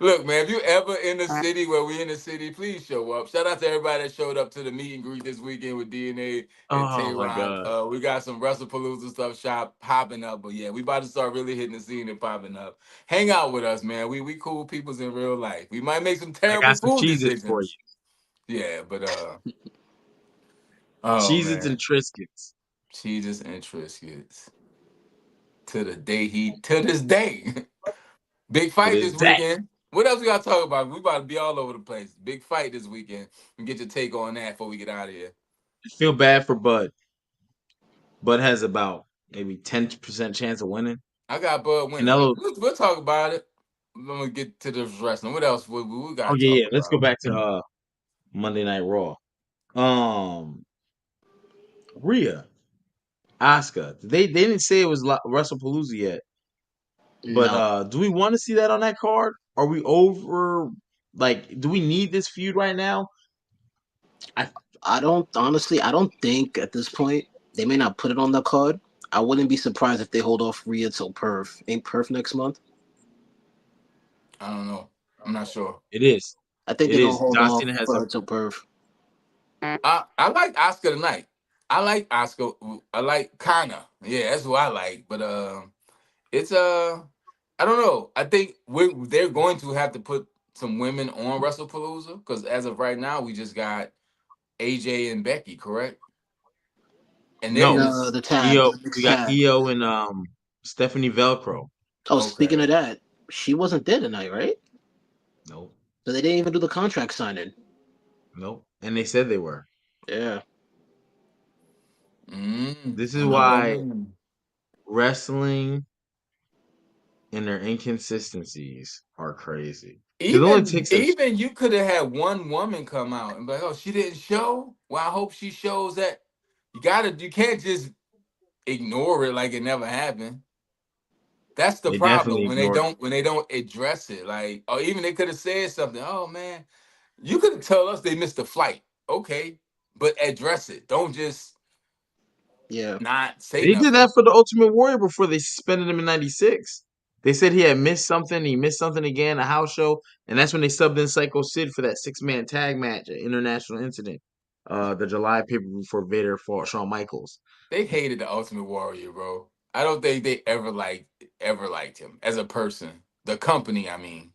Speaker 3: Look, man, if you ever in the city where we in the city, please show up. Shout out to everybody that showed up to the meet and greet this weekend with DNA and Tay
Speaker 1: Oh my
Speaker 3: Rock.
Speaker 1: God.
Speaker 3: We got some WrestlePalooza stuff shop popping up, but yeah, we about to start really hitting the scene and popping up. Hang out with us, man. We cool peoples in real life. We might make some
Speaker 1: I
Speaker 3: terrible
Speaker 1: got some
Speaker 3: food
Speaker 1: Cheez-Its for you.
Speaker 3: decisions. Yeah, but oh
Speaker 1: Cheez-Its and
Speaker 3: man,
Speaker 1: Triscuits.
Speaker 3: Jesus and Triscuits to this day. Big
Speaker 1: To
Speaker 3: fight
Speaker 1: this
Speaker 3: this
Speaker 1: day.
Speaker 3: weekend. What else we got to talk about? We about to be all over the place. Big fight this weekend. And get your take on that before we get out of here.
Speaker 1: I feel bad for Bud. Bud has about maybe 10% chance of winning.
Speaker 3: I got Bud winning.
Speaker 1: Canelo.
Speaker 3: We'll talk about it. I'm gonna get to this wrestling. What else we
Speaker 1: Oh
Speaker 3: got to
Speaker 1: yeah,
Speaker 3: talk
Speaker 1: yeah. Let's go
Speaker 3: about?
Speaker 1: back to Monday Night Raw. Rhea, Asuka. They didn't say it was WrestlePalooza yet, but
Speaker 2: No,
Speaker 1: do we want to see that on that card? Are we over? Like, do we need this feud right now?
Speaker 2: I don't honestly. I don't think at this point they may not put it on the card. I wouldn't be surprised if they hold off Rhea till Perf. Ain't Perf next month?
Speaker 3: I don't know. I'm not sure.
Speaker 1: It is.
Speaker 2: I think
Speaker 1: It
Speaker 2: they're gonna
Speaker 1: is.
Speaker 2: hold
Speaker 1: John
Speaker 2: off
Speaker 1: Cena has
Speaker 2: for
Speaker 1: a.
Speaker 2: her till Perf.
Speaker 3: I like Oscar tonight. I like Oscar. I like Kana. Yeah, that's who I like. But it's I don't know. I think they're going to have to put some women on WrestlePalooza because as of right now, we just got AJ and Becky, correct? And there
Speaker 1: No,
Speaker 2: No,
Speaker 3: was
Speaker 2: the tag,
Speaker 1: Io.
Speaker 2: the
Speaker 1: We
Speaker 2: mixed
Speaker 1: got
Speaker 2: tag.
Speaker 1: Io and Stephanie Velcro.
Speaker 2: Oh, speaking
Speaker 3: okay.
Speaker 2: of that, she wasn't there tonight, right?
Speaker 1: Nope,
Speaker 2: So they didn't even do the contract signing.
Speaker 1: nope. And they said they were.
Speaker 2: Yeah.
Speaker 1: This is
Speaker 3: I don't
Speaker 1: why
Speaker 3: know.
Speaker 1: wrestling and their inconsistencies are crazy. Because it only
Speaker 3: Even
Speaker 1: takes a.
Speaker 3: even you could have had one woman come out and be like, "Oh, she didn't show. Well, I hope she shows that." You can't just ignore it like it never happened. That's the
Speaker 1: They definitely
Speaker 3: problem
Speaker 1: ignored.
Speaker 3: when they don't address it. Like, or even they could have said something. Oh man, you could have told us they missed the flight. Okay, but address it. Don't just
Speaker 2: Yeah.
Speaker 3: not say
Speaker 1: They did
Speaker 3: nothing.
Speaker 1: that for the Ultimate Warrior before they suspended him in '96. They said he had missed something. He missed something again, a house show, and that's when they subbed in Psycho Sid for that 6-man tag match, an international incident. The July pay-per-view before Vader fought Shawn Michaels.
Speaker 3: They hated the Ultimate Warrior, bro. I don't think they ever liked him as a person. The company, I mean.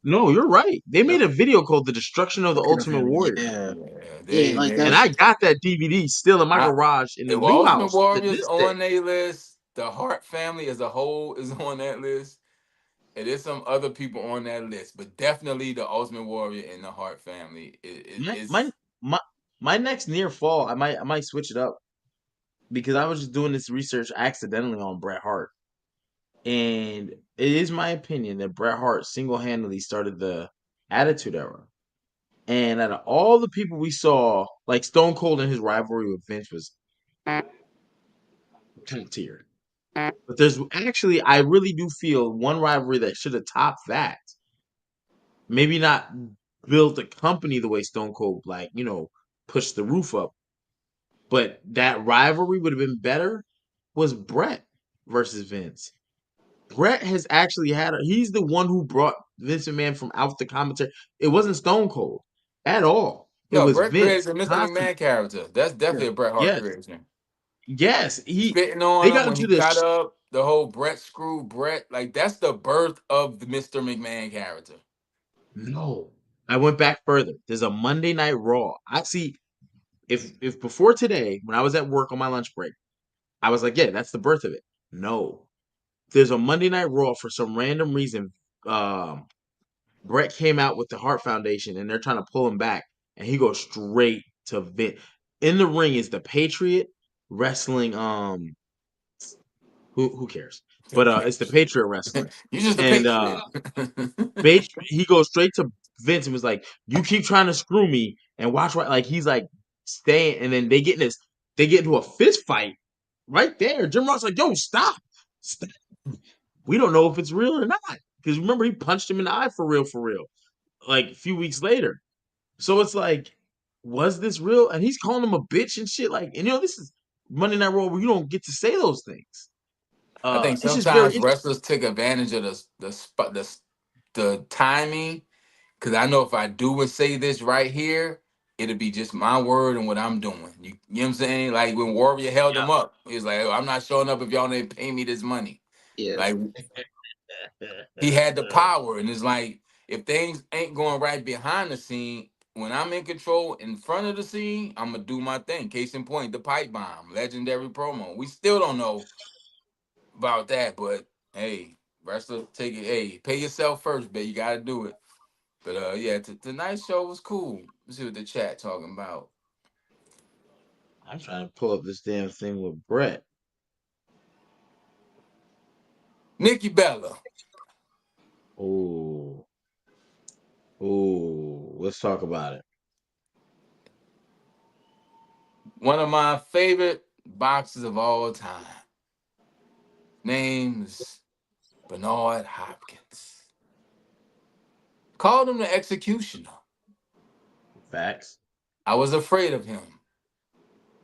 Speaker 1: No, you're right. They made
Speaker 3: Yep.
Speaker 1: a video called "The Destruction of the
Speaker 2: Looking
Speaker 1: Ultimate
Speaker 2: at him.
Speaker 1: Warrior,"
Speaker 2: Yeah.
Speaker 3: Yeah,
Speaker 2: Yeah, like
Speaker 1: and
Speaker 2: that
Speaker 1: I
Speaker 2: shit.
Speaker 1: got that DVD still in my
Speaker 3: I,
Speaker 1: garage in the
Speaker 3: if
Speaker 1: new
Speaker 3: Ultimate
Speaker 1: house to
Speaker 3: Warrior's
Speaker 1: this day.
Speaker 3: on their list, the Hart family as a whole is on that list. It is some other people on that list, but definitely the Ultimate Warrior and the Hart family
Speaker 1: My my
Speaker 3: is.
Speaker 1: my my next near fall, I might switch it up because I was just doing this research accidentally on Bret Hart, and it is my opinion that Bret Hart single handedly started the Attitude Era. And out of all the people we saw, like Stone Cold and his rivalry with Vince was top tier. But there's actually, I really do feel one rivalry that should have topped that. Maybe not built a company the way Stone Cold, like, pushed the roof up, but that rivalry would have been better was Brett versus Vince. Brett has actually he's the one who brought Vince McMahon from out the commentary. It wasn't Stone Cold at all. It
Speaker 3: No,
Speaker 1: was
Speaker 3: Bret created
Speaker 1: Vince
Speaker 3: a Mr.
Speaker 1: constantly.
Speaker 3: McMahon character. That's definitely a Bret Hart
Speaker 1: Yes.
Speaker 3: creation.
Speaker 1: Yes.
Speaker 3: Spitting
Speaker 1: They
Speaker 3: on him
Speaker 1: got
Speaker 3: when he
Speaker 1: into this.
Speaker 3: got up, the whole Bret screw Bret, like that's the birth of the Mr. McMahon character.
Speaker 1: No. I went back further. There's a Monday Night Raw. I see if before today, when I was at work on my lunch break, I was like, yeah, that's the birth of it. No. There's a Monday Night Raw for some random reason. Um, Brett came out with the Hart Foundation and they're trying to pull him back, and he goes straight to Vince. In the ring is the Patriot wrestling. Who cares? But it's the Patriot wrestling,
Speaker 3: You just a
Speaker 1: and
Speaker 3: patriot.
Speaker 1: he goes straight to Vince and was like, "You keep trying to screw me, and watch what." Like he's like staying, and then they get into a fist fight right there. Jim Ross like, "Yo, stop, stop." We don't know if it's real or not because remember he punched him in the eye for real, like a few weeks later. So it's like, was this real? And he's calling him a bitch and shit. Like, and this is Monday Night Raw where you don't get to say those things.
Speaker 3: I think
Speaker 1: It's just very
Speaker 3: sometimes wrestlers take advantage of the timing. Because I know if I do and say this right here, it'll be just my word and what I'm doing. You know what I'm saying? Like when Warrior held
Speaker 2: Yeah,
Speaker 3: him up, he was like, "Oh, I'm not showing up if y'all didn't pay me this money."
Speaker 2: yeah,
Speaker 3: Like he had the power, and it's like if things ain't going right behind the scene, when I'm in control in front of the scene, I'm gonna do my thing. Case in point, the pipe bomb, legendary promo. We still don't know about that, but hey, wrestler, take it. Hey, pay yourself first, babe. You gotta do it. But yeah, tonight's show was cool. Let's see what the chat talking about.
Speaker 1: I'm trying to pull up this damn thing with Brett.
Speaker 3: Nikki Bella,
Speaker 1: Oh, let's talk about it.
Speaker 3: one of my favorite boxers of all time. Name's Bernard Hopkins. Called him the executioner.
Speaker 1: Facts.
Speaker 3: I was afraid of him.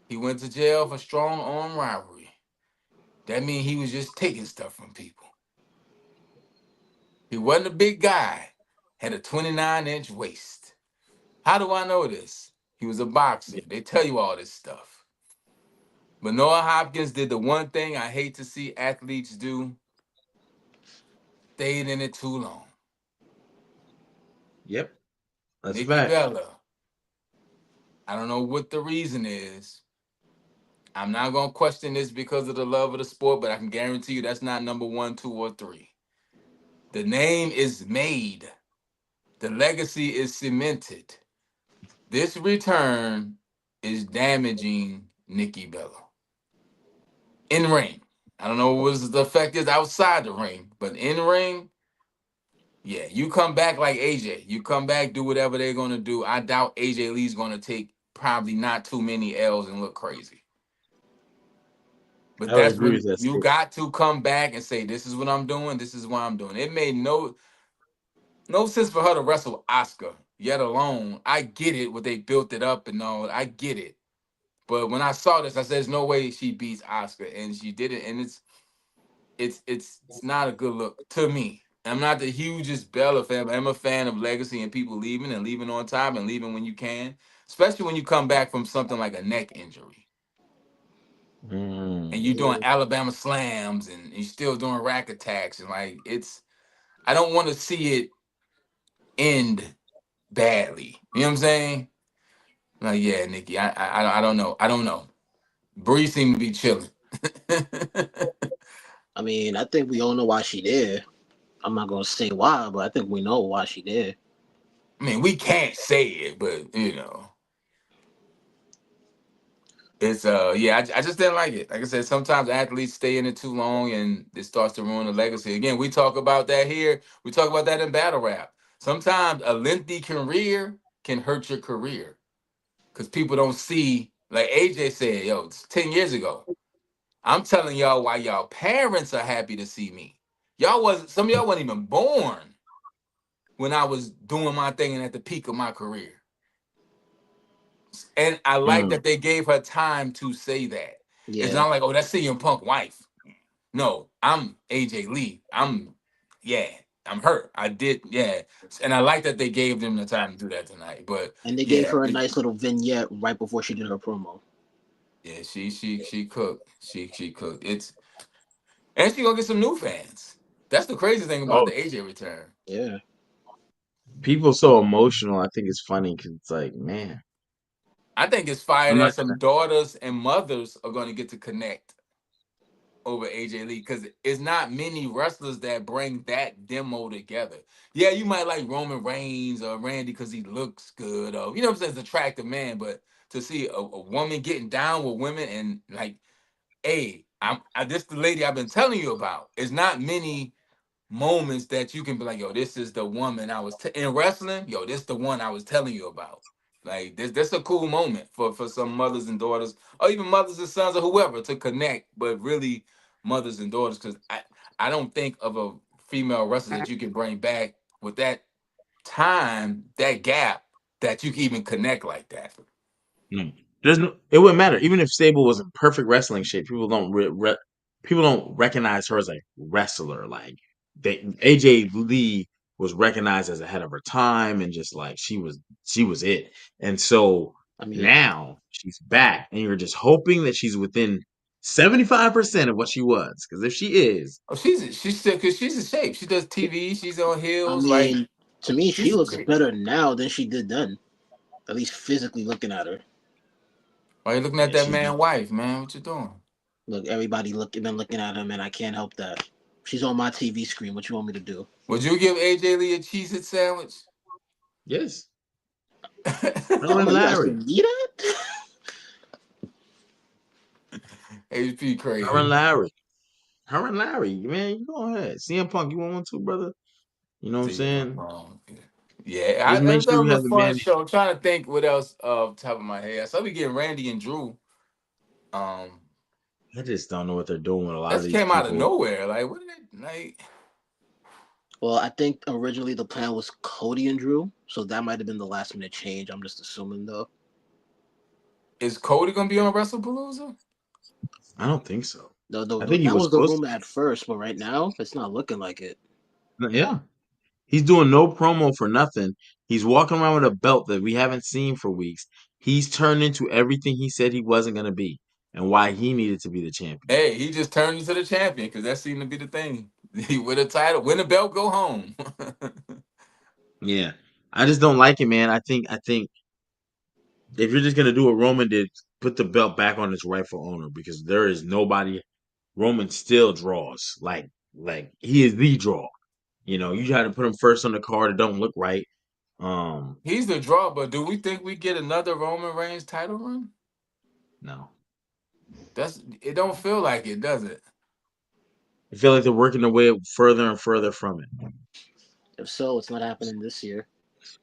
Speaker 3: He went to jail for strong arm robbery. That means he was just taking stuff from people. He wasn't a big guy, had a 29-inch waist. How do I know this? He was a boxer. They tell you all this stuff. Bernard Hopkins did the one thing I hate to see athletes do, stayed in it too long.
Speaker 1: Yep, that's a
Speaker 3: Nikki
Speaker 1: fact.
Speaker 3: Bella, I don't know what the reason is. I'm not going to question this because of the love of the sport, but I can guarantee you that's not number 1, 2, or 3. The name is made. The legacy is cemented. This return is damaging Nikki Bella. In ring. I don't know what the effect is outside the ring, but in ring, yeah, you come back like AJ. You come back, do whatever they're gonna do. I doubt AJ Lee's gonna take probably not too many L's and look crazy. But
Speaker 1: I would
Speaker 3: that's
Speaker 1: agree
Speaker 3: when
Speaker 1: with that
Speaker 3: you
Speaker 1: statement.
Speaker 3: got to come back and say, "This is what I'm doing. This is what I'm doing." It made no sense for her to wrestle Oscar. Yet alone, I get it. What they built it up and all. I get it. But when I saw this, I said, "There's no way she beats Oscar," and she did it. And it's not a good look to me. I'm not the hugest Bella fan, but I'm a fan of legacy and people leaving and leaving on time and leaving when you can, especially when you come back from something like a neck injury and you're
Speaker 1: Mm.
Speaker 3: doing
Speaker 2: yeah.
Speaker 3: Alabama slams and you're still doing rack attacks and like it's. I don't want to see it end badly. You know what I'm saying? Like yeah, Nikki, I don't know. I don't know. Bree seemed to be chilling.
Speaker 2: I mean, I think we all know why she there. I'm not gonna say why, but I think we know why she did.
Speaker 3: I mean, we can't say it, but it's yeah. I just didn't like it. Like I said, sometimes athletes stay in it too long, and it starts to ruin the legacy. Again, we talk about that here. We talk about that in battle rap. Sometimes a lengthy career can hurt your career because people don't see. Like AJ said, yo, it's 10 years ago. I'm telling y'all why y'all parents are happy to see me. Y'all wasn't. Some of y'all wasn't even born when I was doing my thing and at the peak of my career. And I like
Speaker 1: Mm,
Speaker 3: that they gave her time to say that. It's
Speaker 2: Yeah,
Speaker 3: not like, oh, that's CM Punk wife. No, I'm AJ Lee. Yeah, I'm hurt. I did, yeah. And I like that they gave them the time to do that tonight. But
Speaker 2: and they gave
Speaker 3: yeah,
Speaker 2: her a nice little vignette right before she did her promo.
Speaker 3: yeah, she cooked. She cooked. And she gonna get some new fans. That's the crazy thing about
Speaker 1: oh,
Speaker 3: the AJ return.
Speaker 2: Yeah,
Speaker 1: people so emotional. I think it's funny because it's like, man,
Speaker 3: I think it's fire
Speaker 1: I'm
Speaker 3: that
Speaker 1: not
Speaker 3: some
Speaker 1: gonna.
Speaker 3: daughters and mothers are going to get to connect over AJ Lee because it's not many wrestlers that bring that demo together. Yeah, you might like Roman Reigns or Randy because he looks good or what I'm saying, it's an attractive man, but to see a woman getting down with women and like, hey, this the lady I've been telling you about. It's not many moments that you can be like, yo, this is the woman in wrestling. Yo, this the one I was telling you about. Like this a cool moment for some mothers and daughters, or even mothers and sons, or whoever to connect. But really, mothers and daughters, because I don't think of a female wrestler that you can bring back with that time, that gap, that you can even connect like that.
Speaker 1: No. There's no. It wouldn't matter. Even if Sable was in perfect wrestling shape, people don't recognize her as a wrestler. Like AJ Lee was recognized as ahead of her time, and just like she was it. And so
Speaker 2: I mean,
Speaker 1: now she's back, and you're just hoping that she's within 75% of what she was. Because if she is,
Speaker 3: Oh, she's still because she's in shape. She does TV. She's on
Speaker 2: I
Speaker 3: heels. Like
Speaker 2: mean, to me, she
Speaker 3: she's in
Speaker 2: looks
Speaker 3: shape.
Speaker 2: better now than she did then. At least physically looking at her.
Speaker 3: Why you looking at
Speaker 1: yeah,
Speaker 3: that
Speaker 1: she's
Speaker 3: man wife, man? What you doing?
Speaker 2: Look, everybody been looking at him, and I can't help that. She's on my TV screen. What you want me to do?
Speaker 3: Would you give AJ Lee a Cheez-It sandwich?
Speaker 1: yes. Her
Speaker 2: Oh,
Speaker 1: and
Speaker 2: you
Speaker 1: Larry,
Speaker 2: asking me that?
Speaker 3: HP
Speaker 1: her and
Speaker 3: crazy.
Speaker 1: Larry, her and Larry. Man, you go ahead. CM Punk, you want one too, brother? You know what I'm
Speaker 3: See, yeah,
Speaker 1: saying?
Speaker 3: yeah.
Speaker 1: Just make
Speaker 3: That
Speaker 1: sure you
Speaker 3: was a
Speaker 1: have the
Speaker 3: fun
Speaker 1: man.
Speaker 3: show. I'm trying to think what else off the top of my head. I saw we getting Randy and Drew. Um,
Speaker 1: I just don't know what they're doing with a lot of
Speaker 3: that
Speaker 1: these
Speaker 3: came out of
Speaker 1: people.
Speaker 3: nowhere. Like, what did they like?
Speaker 2: Well, I think originally the plan was Cody and Drew, so that might have been the last minute change. I'm just assuming though.
Speaker 3: Is Cody gonna be on WrestlePalooza?
Speaker 1: I don't think so. I
Speaker 2: The
Speaker 1: think he
Speaker 2: that
Speaker 1: was
Speaker 2: was the
Speaker 1: supposed
Speaker 2: rumor at first, but right now it's not looking like it.
Speaker 1: to. Yeah. He's doing no promo for nothing. He's walking around with a belt that we haven't seen for weeks. He's turned into everything he said he wasn't going to be and why he needed to be the champion.
Speaker 3: Hey, he just turned into the champion because that seemed to be the thing. He win a title, win a belt, go home.
Speaker 1: Yeah. I just don't like it, man. I think if you're just going to do what Roman did, put the belt back on its rightful owner because there is nobody Roman still draws. Like he is the draw. You try to put him first on the card, it don't look right. Um,
Speaker 3: He's the draw, but do we think we get another Roman Reigns title run?
Speaker 1: no.
Speaker 3: It don't feel like it, does it?
Speaker 1: I feel like they're working their way further and further from it.
Speaker 2: If so, it's not happening this year.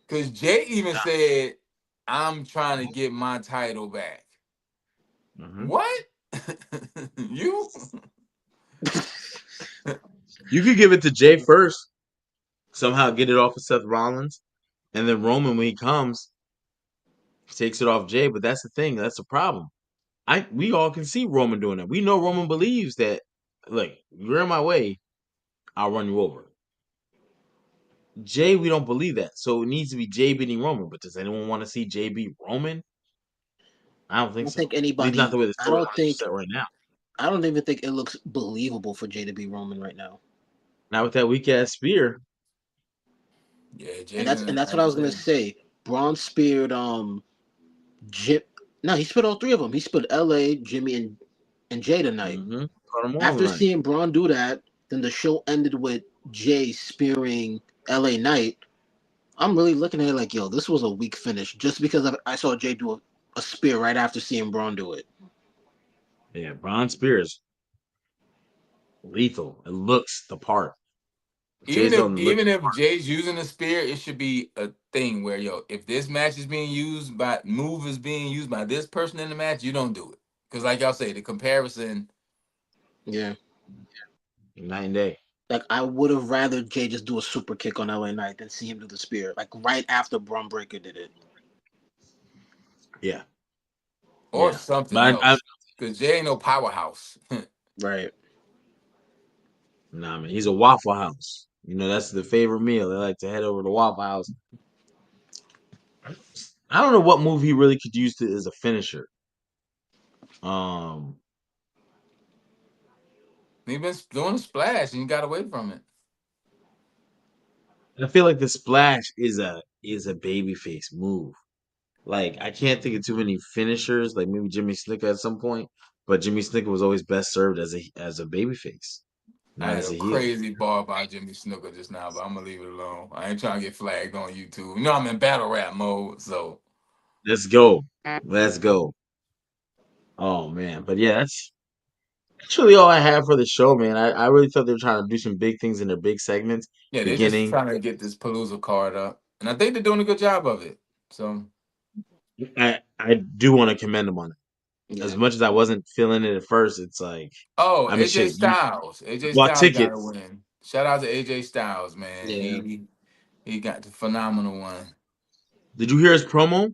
Speaker 3: Because Jay even said, I'm trying to get my title back.
Speaker 1: Mhm.
Speaker 3: What? You?
Speaker 1: You could give it to Jay first, somehow get it off of Seth Rollins, and then Roman, when he comes, takes it off Jay. But that's the thing. That's the problem. We all can see Roman doing that. We know Roman believes that. Look, you're in my way, I'll run you over. Jay, we don't believe that. So it needs to be Jay beating Roman. But does anyone want to see Jay beat Roman? I don't
Speaker 2: I
Speaker 1: think
Speaker 2: don't
Speaker 1: so.
Speaker 2: think
Speaker 1: At least not
Speaker 2: anybody.
Speaker 1: the way the
Speaker 2: I don't
Speaker 1: storylines are
Speaker 2: think.
Speaker 1: set right now.
Speaker 2: I don't even think it looks believable for Jay to be Roman right now.
Speaker 1: Not with that weak ass spear.
Speaker 3: Yeah,
Speaker 2: And
Speaker 3: Jay
Speaker 2: that's and
Speaker 3: didn't,
Speaker 2: that's what
Speaker 3: like
Speaker 2: I
Speaker 3: you
Speaker 2: was gonna
Speaker 3: said.
Speaker 2: say. Braun speared Jim. No, he speared all three of them. He speared L.A., Jimmy, and Jay tonight.
Speaker 1: Mm-hmm. Caught them all
Speaker 2: After
Speaker 1: tonight.
Speaker 2: seeing Braun do that, then the show ended with Jay spearing LA Knight, I'm really looking at it like, yo, this was a weak finish just because I saw Jay do a spear right after seeing Braun do it.
Speaker 1: Yeah, Braun Spears, lethal. It looks the part. Jay's don't look
Speaker 3: Even if Jay's using a spear, it should be a thing where if this match is being used by move is being used by this person in the match, you don't do it. Because like y'all say, the comparison.
Speaker 2: Yeah.
Speaker 1: night and day.
Speaker 2: Like I would have rather Jay just do a super kick on LA Knight than see him do the spear. Like right after Braun Breaker did it.
Speaker 1: Yeah.
Speaker 3: Or
Speaker 1: Yeah.
Speaker 3: something
Speaker 1: But
Speaker 3: else. Because Jay ain't no powerhouse.
Speaker 2: Right.
Speaker 1: nah, man, he's a Waffle House. You know, that's the favorite meal. They like to head over to Waffle House. I don't know what move he really could use to as a finisher. Um,
Speaker 3: He been doing a splash and you got away from it.
Speaker 1: I feel like the splash is a babyface move. Like I can't think of too many finishers. Like maybe Jimmy Snuka at some point, but Jimmy Snuka was always best served as a babyface,
Speaker 3: I
Speaker 1: not
Speaker 3: had
Speaker 1: as
Speaker 3: a
Speaker 1: a heel.
Speaker 3: crazy bar by Jimmy Snuka just now, but I'm gonna leave it alone. I ain't trying to get flagged on YouTube. You know I'm in battle rap mode, so
Speaker 1: Let's go. Let's go. Oh man, but yeah, that's really all I have for the show, man. I really thought they were trying to do some big things in their big segments.
Speaker 3: yeah, they're just
Speaker 1: Beginning,
Speaker 3: trying to get this Palooza card up, and I think they're doing a good job of it. So
Speaker 1: I do want to commend them on it. As
Speaker 2: Yeah.
Speaker 1: much as I wasn't feeling it at first, it's like,
Speaker 3: oh,
Speaker 1: I mean,
Speaker 3: AJ
Speaker 1: shit, you
Speaker 3: Styles. AJ
Speaker 1: bought
Speaker 3: Styles got a
Speaker 1: tickets.
Speaker 3: win. Shout out to AJ Styles, man.
Speaker 2: Yeah.
Speaker 3: He got the phenomenal one.
Speaker 1: Did you hear his promo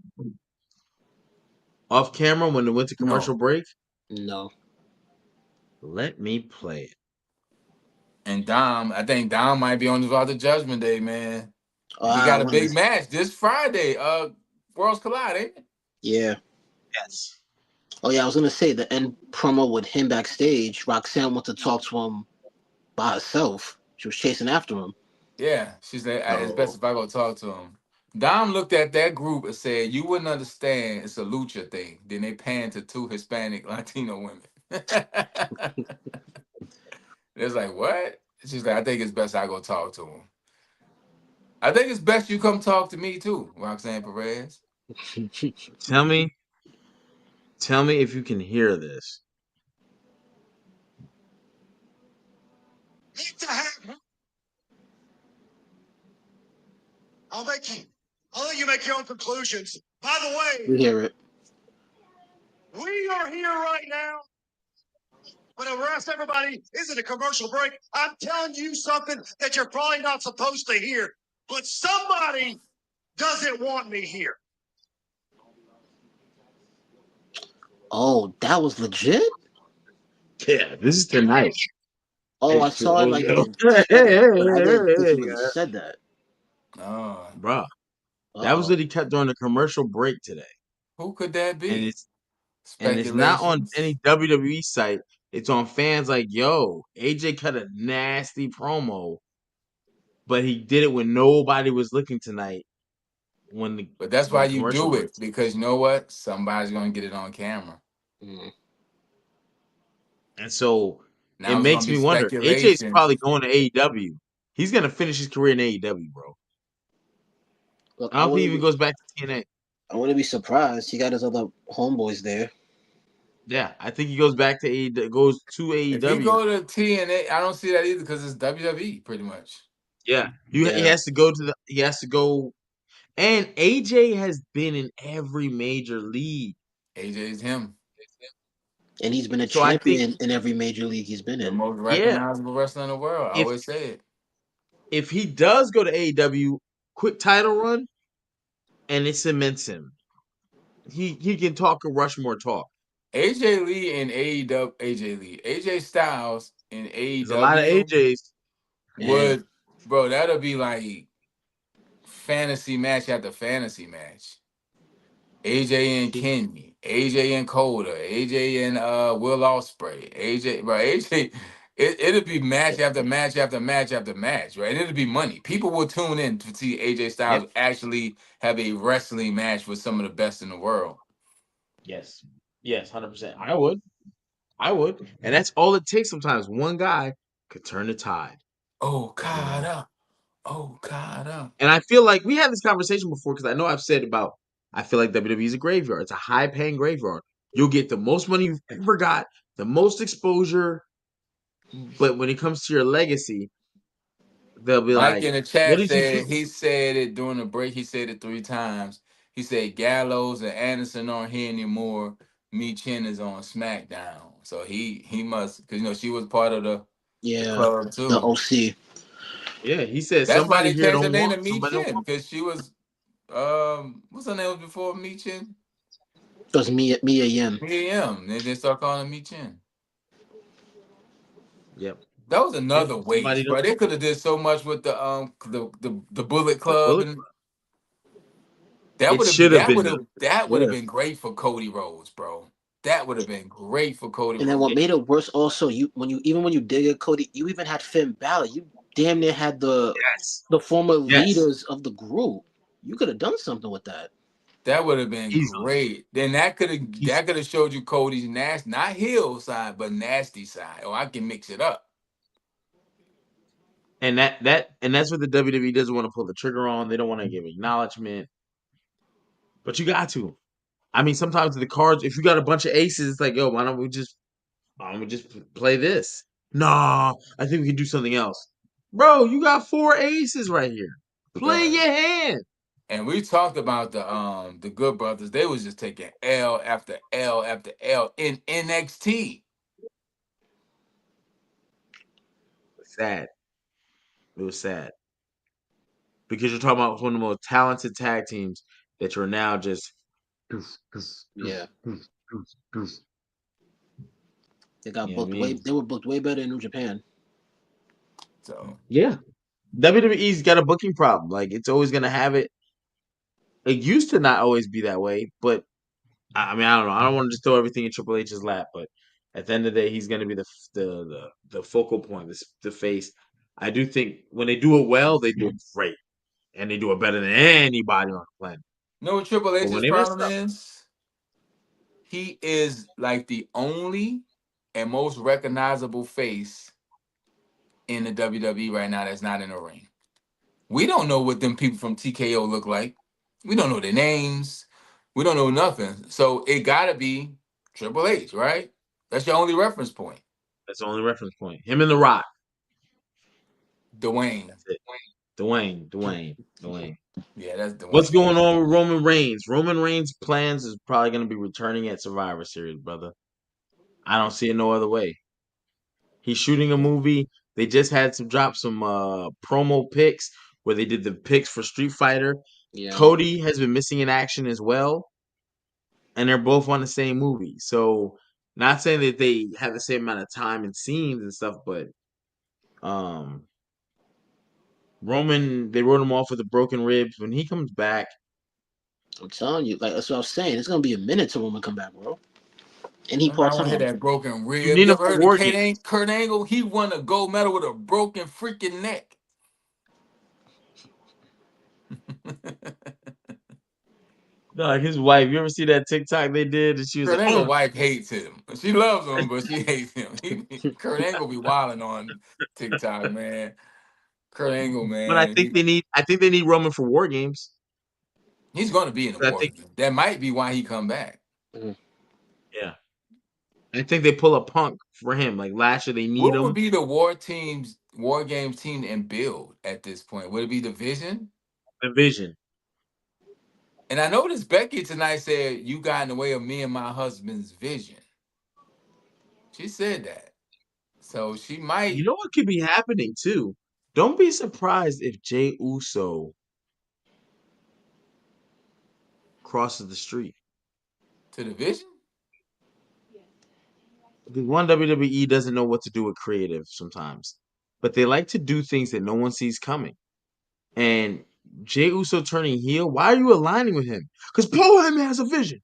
Speaker 1: off camera when it went to commercial
Speaker 3: No.
Speaker 1: break?
Speaker 2: No.
Speaker 1: Let me play it.
Speaker 3: And Dom, I think Dom might be on his route to Judgment Day, man.
Speaker 2: Oh,
Speaker 3: He
Speaker 2: I
Speaker 3: got a
Speaker 2: wanted
Speaker 3: big
Speaker 2: to,
Speaker 3: match this Friday. Worlds Collide, ain't it?
Speaker 2: yeah.
Speaker 1: Yes.
Speaker 2: Oh yeah, I was gonna say the end promo with him backstage. Roxanne went to talk to him by herself. She was chasing after him.
Speaker 3: Yeah. She said it's best
Speaker 1: So
Speaker 3: if I go talk to him. Dom looked at that group and said, "You wouldn't understand. It's a lucha thing." Then they panned to two Hispanic Latino women. It's like, what? She's like, I think it's best I go talk to him. I think it's best you come talk to me too, Roxanne Perez.
Speaker 1: tell me, tell me if you can hear this.
Speaker 4: I'll let you make your own conclusions. By the
Speaker 2: You
Speaker 4: way,
Speaker 2: hear it?
Speaker 4: we are here right now. But the rest, everybody, isn't a commercial break. I'm telling you something that you're probably not supposed to hear. But somebody doesn't want me here.
Speaker 2: Oh, that was legit.
Speaker 1: Yeah, this is tonight.
Speaker 2: Oh, I saw it like in the
Speaker 1: Hey,
Speaker 2: chat,
Speaker 1: hey,
Speaker 2: but I didn't think
Speaker 1: hey,
Speaker 2: he really said that.
Speaker 3: Oh,
Speaker 1: bro. That was
Speaker 2: Uh
Speaker 1: what he cut during the commercial break today,
Speaker 3: who could that
Speaker 1: and
Speaker 3: be?
Speaker 1: it's not on
Speaker 3: Speculations.
Speaker 1: any WWE site. It's on fans like, yo, AJ cut a nasty promo, but he did it when nobody was looking tonight
Speaker 3: But that's why
Speaker 1: when
Speaker 3: you
Speaker 1: commercial
Speaker 3: do it
Speaker 1: breaks.
Speaker 3: because you know what? Somebody's gonna get it on camera.
Speaker 2: mm.
Speaker 1: And so it
Speaker 3: Now it's gonna
Speaker 1: makes
Speaker 3: be
Speaker 1: me wonder. AJ's
Speaker 3: speculation.
Speaker 1: probably going to AEW. He's gonna finish his career in AEW, bro.
Speaker 2: Look,
Speaker 1: I don't think he even goes back to TNA.
Speaker 2: I wouldn't be surprised. He got his other homeboys there.
Speaker 1: Yeah, I think he goes back to AEW, goes to
Speaker 3: If he
Speaker 1: AEW.
Speaker 3: go to TNA, I don't see that either because it's WWE pretty much.
Speaker 1: Yeah, he
Speaker 2: Yeah,
Speaker 1: has to go to he has to go. And AJ has been in every major league,
Speaker 3: AJ's him,
Speaker 2: and he's been a
Speaker 1: so I think
Speaker 2: champion in every major league he's been
Speaker 3: the
Speaker 2: in.
Speaker 3: most
Speaker 1: yeah,
Speaker 3: recognizable wrestler in the world. I
Speaker 1: if
Speaker 3: always say it.
Speaker 1: if he does go to AEW, quick title run, and it cements him, he can talk a Rushmore talk.
Speaker 3: AJ Lee and AEW, AJ Styles in
Speaker 1: There's a lot of
Speaker 3: AEW
Speaker 1: AJs.
Speaker 2: Yeah,
Speaker 3: would, bro, that'll be like fantasy match after fantasy match. AJ and Kenny, AJ and Coda, AJ and Will Ospreay, AJ, bro, AJ. It'll be match after match after match after match, right? It'll be money. People will tune in to see AJ
Speaker 1: Yep.
Speaker 3: Styles actually have a wrestling match with some of the best in the world.
Speaker 1: Yes. Yes. 100%. I would. I would. And that's all it takes. Sometimes one guy could turn the tide.
Speaker 3: Okada. Okada.
Speaker 1: And I feel like we had this conversation before because I know I've said about I feel like WWE is a graveyard. It's a high paying graveyard. You'll get the most money you've ever got, the most exposure, but when it comes to your legacy, they'll be
Speaker 3: Mike
Speaker 1: like,
Speaker 3: in the
Speaker 1: "What
Speaker 3: chat
Speaker 1: did you
Speaker 3: said
Speaker 1: do?"
Speaker 3: he said it during the break. He said it 3 times. He said Gallows and Anderson aren't here anymore. Me Chin is on SmackDown. So he must, because she was part of the
Speaker 2: Yeah,
Speaker 3: club
Speaker 2: the
Speaker 3: too.
Speaker 2: OC.
Speaker 1: Yeah, he said
Speaker 3: That's why
Speaker 1: somebody
Speaker 3: they
Speaker 1: here
Speaker 3: changed the
Speaker 1: don't
Speaker 3: name
Speaker 1: want
Speaker 3: to Me
Speaker 1: somebody don't
Speaker 3: Chin,
Speaker 1: want.
Speaker 3: because she was what's her name was before Me Chin?
Speaker 2: It was Mia Yim.
Speaker 3: Mia M. They start calling her Me Chin.
Speaker 1: Yep,
Speaker 3: That was
Speaker 1: yep.
Speaker 3: another
Speaker 1: Somebody
Speaker 3: waste,
Speaker 1: don't
Speaker 3: but they could have did so much with the Bullet
Speaker 1: the
Speaker 3: Club,
Speaker 1: bullet.
Speaker 3: and
Speaker 1: It should have been done.
Speaker 3: that would have
Speaker 2: Yeah.
Speaker 3: been great for Cody Rhodes, bro. That would have been great for Cody
Speaker 2: And then what
Speaker 3: Rhodes.
Speaker 2: made it worse also, when you did get Cody, you even had Finn Balor. You damn near had
Speaker 1: Yes,
Speaker 2: the former
Speaker 1: yes.
Speaker 2: leaders of the group. You could have done something with that.
Speaker 3: That would have been
Speaker 1: Easily.
Speaker 3: great. Then
Speaker 1: He's
Speaker 3: that could have showed you Cody's nasty, not heel side, but nasty side. Oh, I can mix it up.
Speaker 1: and that's what the WWE doesn't want to pull the trigger on. They don't want to give acknowledgement, but you got to. I mean, sometimes the cards, if you got a bunch of aces, it's like, yo, why don't we just play this? Nah, I think we can do something else. Bro, you got 4 aces right here. Play
Speaker 3: Right.
Speaker 1: your hand.
Speaker 3: And we talked about the Good Brothers. They was just taking L after L after L in NXT.
Speaker 1: Sad. It was sad. Because you're talking about one of the most talented tag teams that you're now just goof, goof, goof,
Speaker 2: Yeah,
Speaker 1: goof, goof, goof.
Speaker 2: they got
Speaker 1: You know what I
Speaker 2: booked way.
Speaker 1: mean?
Speaker 2: They were booked way better in New Japan.
Speaker 3: So
Speaker 1: Yeah. WWE's got a booking problem. Like it's always gonna have it. It used to not always be that way, but I mean, I don't know. I don't want to just throw everything in Triple H's lap, but at the end of the day, he's going to be the focal point, the face. I do think when they do it well, they do it great, and they do it better than anybody on the planet.
Speaker 3: you know what Triple
Speaker 1: But when
Speaker 3: H's
Speaker 1: they mess
Speaker 3: problem
Speaker 1: up,
Speaker 3: is? He is like the only and most recognizable face in the WWE right now that's not in the ring. We don't know what them people from TKO look like. We don't know their names. We don't know nothing. So it gotta be Triple H, right? That's your only reference point.
Speaker 1: that's the only reference point. Him and The Rock.
Speaker 3: Dwayne.
Speaker 1: That's it. Dwayne.
Speaker 3: Yeah, that's
Speaker 1: What's
Speaker 3: Dwayne.
Speaker 1: going on with Roman Reigns? Roman Reigns' plans is probably going to be returning at Survivor Series, brother. I don't see it no other way. He's shooting a movie. They just had some drop some promo pics where they did the pics for Street Fighter.
Speaker 2: Yeah,
Speaker 1: Cody has been missing in action as well, and they're both on the same movie. So, not saying that they have the same amount of time and scenes and stuff, but um, Roman, they wrote him off with a broken ribs. When he comes back,
Speaker 2: I'm telling you, like that's what I was saying. It's gonna be a minute till Roman come back, bro. And he
Speaker 3: I
Speaker 2: part
Speaker 3: want to hit
Speaker 2: time.
Speaker 3: that broken
Speaker 1: you
Speaker 3: rib.
Speaker 1: need
Speaker 3: You
Speaker 1: him
Speaker 3: ever
Speaker 1: for
Speaker 3: heard of
Speaker 1: War Games.
Speaker 3: Kurt Angle? He won a gold medal with a broken freaking neck.
Speaker 1: No, like his wife. You ever see that TikTok they did? And she was
Speaker 3: Kurt
Speaker 1: like,
Speaker 3: Angle
Speaker 1: "Oh,
Speaker 3: wife hates him. She loves him, but she hates him. Kurt Angle be wilding on TikTok, man. Kurt Angle,
Speaker 1: but I
Speaker 3: man,
Speaker 1: think they need Roman for War Games.
Speaker 3: he's going to be in the
Speaker 1: I
Speaker 3: war.
Speaker 1: think,
Speaker 3: That might be why he come back.
Speaker 2: Mhm.
Speaker 1: yeah, I think they pull a Punk for him. Like last year, they need
Speaker 3: What would
Speaker 1: him.
Speaker 3: be the war games team and build at this point? Would it be the Vision?
Speaker 1: The Vision.
Speaker 3: And I noticed Becky tonight said you got in the way of me and my husband's vision. She said that, so she
Speaker 1: You
Speaker 3: might
Speaker 1: know what could be happening too? Don't be surprised if Jay Uso crosses the street.
Speaker 3: to the Vision.
Speaker 1: The one WWE doesn't know what to do with creative sometimes, but they like to do things that no one sees coming. And Jay Uso turning heel, why are you aligning with him? Because Paul Heyman has a vision.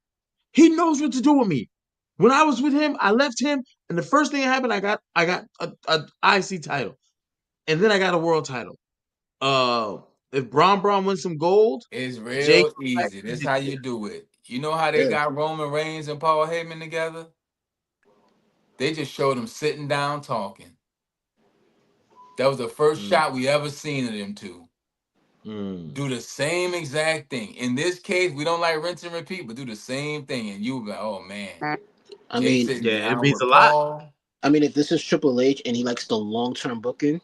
Speaker 1: He knows what to do with me. When I was with him, I left him, and the first thing that happened, I got a IC title, and then I got a world title. If Braun wins some gold,
Speaker 3: It's
Speaker 1: Jay
Speaker 3: real
Speaker 1: comes back
Speaker 3: easy.
Speaker 1: and
Speaker 3: This
Speaker 1: he
Speaker 3: how you
Speaker 1: declares.
Speaker 3: do it. You know how they
Speaker 2: Yeah,
Speaker 3: got Roman Reigns and Paul Heyman together? They just showed them sitting down talking. That was the first
Speaker 1: Mm.
Speaker 3: shot we ever seen of them two. Do the same exact thing. In this case, we don't like rinse and repeat, but do the same thing, and you be like, oh man,
Speaker 2: I
Speaker 3: Jay
Speaker 2: mean,
Speaker 3: sitting
Speaker 1: Yeah, it
Speaker 3: down
Speaker 1: means
Speaker 3: with
Speaker 1: a lot.
Speaker 3: Paul.
Speaker 2: I mean, if this is Triple H and he likes the long-term booking,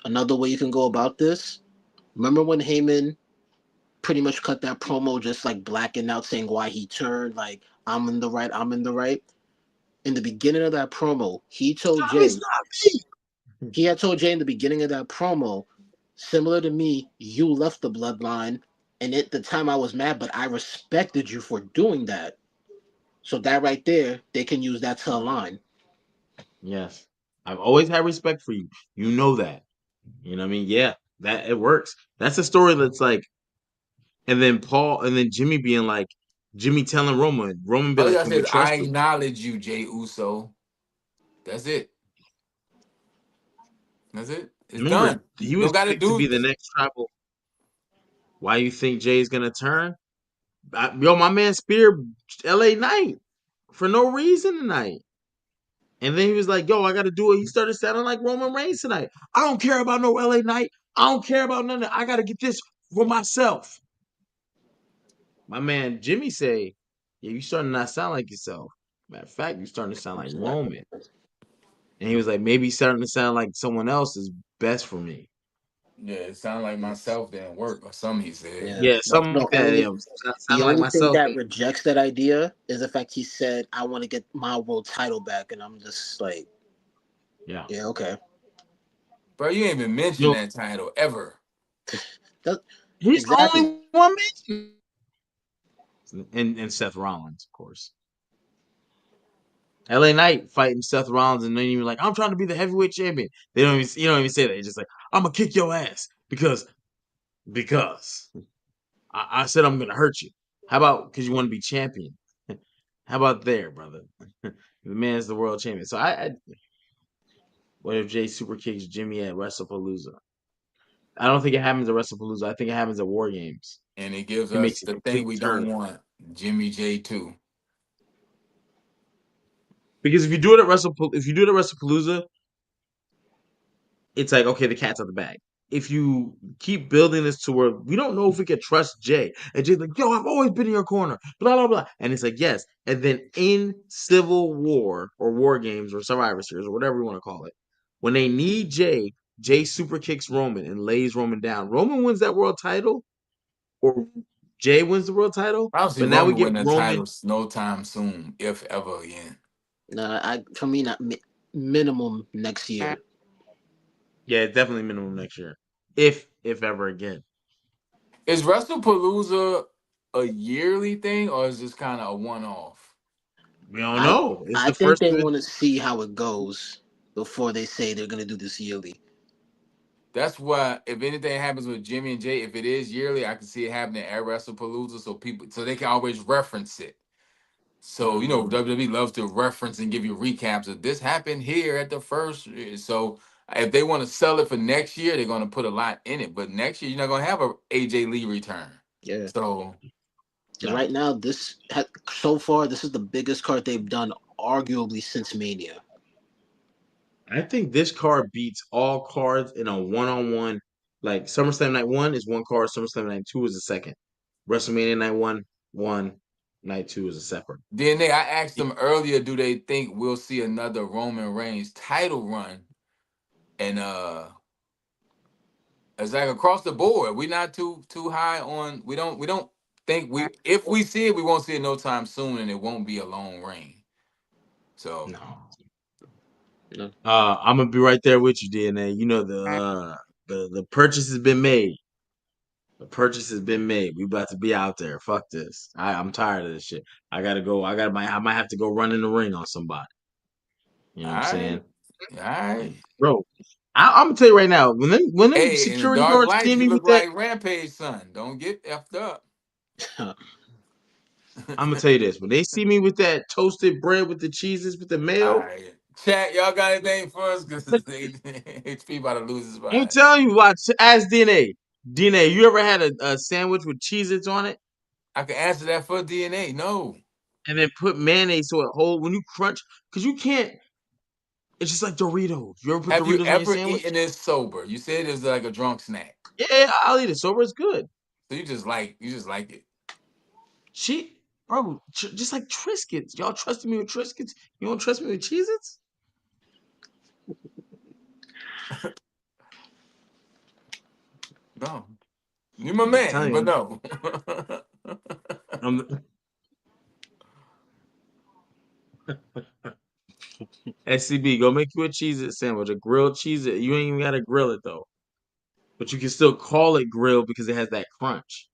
Speaker 2: another way you can go about this. Remember when Heyman pretty much cut that promo just like blacking out saying why he turned, like, I'm in the right, I'm in the right. In the beginning of that promo, he told
Speaker 1: It's
Speaker 2: Jay,
Speaker 1: not me.
Speaker 2: he had told Jay in the beginning of that promo, similar to me, you left the bloodline, and at the time I was mad, but I respected you for doing that. So that right there, they can use that to align.
Speaker 1: Yes, I've always had respect for you. You know that. You know what I mean? Yeah, that it works. That's a story that's like, and then Paul, and then Jimmy being like, Jimmy telling Roman be
Speaker 3: All you
Speaker 1: like,
Speaker 3: gotta
Speaker 1: can
Speaker 3: say
Speaker 1: we
Speaker 3: is, I
Speaker 1: trust him?
Speaker 3: acknowledge you, Jay Uso. That's it. That's it. It's
Speaker 1: Remember,
Speaker 3: done.
Speaker 1: he
Speaker 3: You don't
Speaker 1: was
Speaker 3: gotta
Speaker 1: picked to
Speaker 3: do.
Speaker 1: be the next tribal. Why you think Jay's gonna turn? Yo, my man Spear, L.A. Knight for no reason tonight. And then he was like, yo, I got to do it. He started sounding like Roman Reigns tonight. I don't care about no LA Knight. I don't care about none of that. I got to get this for myself. My man Jimmy say, yeah, you starting to not sound like yourself. Matter of fact, you starting to sound like Roman. And he was like, maybe starting to sound like someone else is best for me.
Speaker 3: Yeah, it sounded like myself didn't work or something. He said.
Speaker 2: Yeah.
Speaker 1: Yeah, something
Speaker 2: The
Speaker 1: like that.
Speaker 2: only
Speaker 1: Yeah,
Speaker 2: the
Speaker 1: sounding like
Speaker 2: only thing
Speaker 1: myself.
Speaker 2: that rejects that idea is the fact he said, I want to get my world title back. And I'm just like,
Speaker 1: Yeah.
Speaker 2: yeah, okay.
Speaker 3: Bro, you ain't even
Speaker 1: You
Speaker 3: mentioned
Speaker 1: know,
Speaker 3: that title ever.
Speaker 2: That,
Speaker 1: he's the
Speaker 2: exactly.
Speaker 1: only one mentioned. And Seth Rollins, of course. LA Knight fighting Seth Rollins, and then you're like, I'm trying to be the heavyweight champion. They don't even, you don't even say that. It's just like, I'm gonna kick your ass because I said I'm gonna hurt you. How about because you want to be champion? How about there, brother? The man's the world champion. So what if Jay super kicks Jimmy at WrestlePalooza? I don't think it happens at WrestlePalooza. I think it happens at War Games.
Speaker 3: And it gives
Speaker 1: He
Speaker 3: us
Speaker 1: makes a
Speaker 3: the
Speaker 1: complete
Speaker 3: thing we
Speaker 1: turn.
Speaker 3: don't want. Jimmy J too.
Speaker 1: Because if you do it at WrestlePalooza, it's like, okay, the cat's out the bag. If you keep building this to where we don't know if we can trust Jay, and Jay's like, yo, I've always been in your corner, blah, blah, blah. And it's like, yes. And then in Civil War or War Games or Survivor Series or whatever you want to call it, when they need Jay, Jay super kicks Roman and lays Roman down. Roman wins that world title, or Jay wins the world title.
Speaker 3: I don't see
Speaker 1: But now we
Speaker 3: Roman
Speaker 1: get
Speaker 3: winning the
Speaker 1: Roman.
Speaker 3: titles no time soon, if ever again.
Speaker 2: For me, not minimum next year.
Speaker 1: Yeah, definitely minimum next year. If ever again.
Speaker 3: Is WrestlePalooza a yearly thing or is this kind of a one-off?
Speaker 1: We don't
Speaker 2: I
Speaker 1: know. It's
Speaker 2: I
Speaker 1: the
Speaker 2: think
Speaker 1: first
Speaker 2: they
Speaker 1: of it.
Speaker 2: want to see how it goes before they say they're gonna do this yearly.
Speaker 3: That's why if anything happens with Jimmy and Jay, if it is yearly, I can see it happening at WrestlePalooza, so they can always reference it. So WWE loves to reference and give you recaps of this happened here at the first. So if they want to sell it for next year, they're going to put a lot in it. But next year, you're not going to have a AJ Lee return.
Speaker 2: Yeah.
Speaker 3: So
Speaker 2: And
Speaker 1: No.
Speaker 2: right now, so far, this is the biggest card they've done, arguably since Mania.
Speaker 1: I think this card beats all cards in a one-on-one. Like SummerSlam Night 1 is one card, SummerSlam Night 2 is a second. WrestleMania Night 1, Night 2 is a separate.
Speaker 3: then I asked them earlier, do they think we'll see another Roman Reigns title run? And it's like across the board, we're not too high on. We don't think if we see it, we won't see it no time soon, and it won't be a long reign. So
Speaker 1: No.
Speaker 2: No.
Speaker 1: I'm gonna be right there with you, DNA. You know the purchase has been made. The purchase has been made. We about to be out there. Fuck this. I'm tired of this shit. I gotta go. I might have to go run in the ring on somebody. You know
Speaker 3: all
Speaker 1: what I'm
Speaker 3: right,
Speaker 1: saying?
Speaker 3: all right.
Speaker 1: Bro, I'm gonna tell you right now, when them
Speaker 3: Hey, in the
Speaker 1: security
Speaker 3: dark
Speaker 1: guards
Speaker 3: lights,
Speaker 1: see
Speaker 3: you
Speaker 1: me
Speaker 3: look
Speaker 1: with that,
Speaker 3: like Rampage, son. Don't get effed up.
Speaker 1: I'm gonna tell you this. When they see me with that toasted bread with the cheeses with the
Speaker 3: All
Speaker 1: mayo,
Speaker 3: right, chat. Y'all got anything for us? Because HP about to lose his
Speaker 1: I'm
Speaker 3: mind.
Speaker 1: telling you, watch. Ask DNA. DNA, you ever had a sandwich with Cheez-Its on it
Speaker 3: I can answer that for DNA. No,
Speaker 1: and then put mayonnaise so it hold when you crunch? Because you can't. It's just like Doritos. You ever put
Speaker 3: Have you
Speaker 1: Doritos on your
Speaker 3: ever
Speaker 1: sandwich?
Speaker 3: eaten this sober? You said it's like a drunk snack.
Speaker 1: Yeah, I'll eat it sober. It's good.
Speaker 3: So you just like it.
Speaker 1: Bro, just like Triscuits. Y'all trusted me with Triscuits. You don't trust me with Cheez-Its?
Speaker 3: No. You're my
Speaker 1: I'm just
Speaker 3: man,
Speaker 1: telling
Speaker 3: but
Speaker 1: you.
Speaker 3: no.
Speaker 1: SCB, go make you a Cheez-It sandwich, a grilled Cheez-It. You ain't even gotta grill it though. But you can still call it grilled because it has that crunch.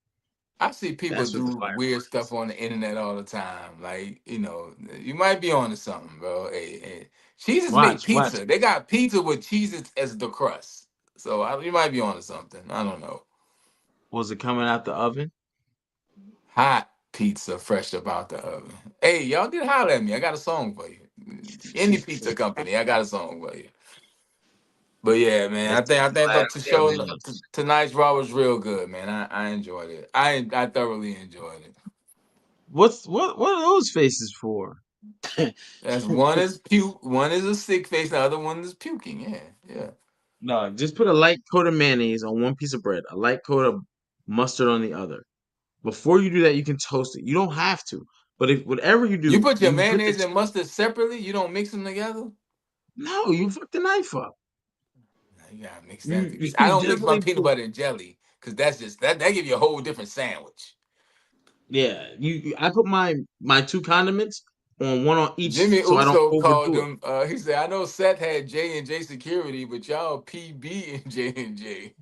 Speaker 3: I see people
Speaker 1: That's what the
Speaker 3: do
Speaker 1: fire
Speaker 3: weird
Speaker 1: part
Speaker 3: stuff
Speaker 1: is.
Speaker 3: on the internet all the time. Like, you might be onto something, bro. Hey, Cheez-Its make
Speaker 1: Watch.
Speaker 3: pizza. They got pizza with Cheez-Its as the crust. So you might be onto something. I don't know.
Speaker 1: Was it coming out the oven?
Speaker 3: Hot pizza fresh up out the oven. Hey, y'all did holler at me. I got a song for you. Any pizza company, I got a song for you. But yeah, man, I think the show tonight's Raw was real good, man. I enjoyed it. I thoroughly enjoyed it.
Speaker 1: What are those faces for?
Speaker 3: That's one is puke, one is a sick face, the other one is puking. Yeah.
Speaker 1: No, just put a light coat of mayonnaise on one piece of bread, a light coat of mustard on the other. Before you do that, you can toast it. You don't have to. But if whatever you
Speaker 3: You
Speaker 1: do,
Speaker 3: put your
Speaker 1: you put the
Speaker 3: mayonnaise and mustard separately. You don't mix them together.
Speaker 1: no, you fuck the knife up.
Speaker 3: You gotta mix that.
Speaker 1: You
Speaker 3: I don't mix my
Speaker 1: definitely
Speaker 3: peanut
Speaker 1: put,
Speaker 3: butter and jelly because that's just that give you a whole different sandwich.
Speaker 1: yeah. I put my two condiments on one on each
Speaker 3: Jimmy
Speaker 1: so I don't
Speaker 3: Uso called
Speaker 1: overdo it.
Speaker 3: them. He said, "I know Seth had J and J security, but y'all PB and J and J."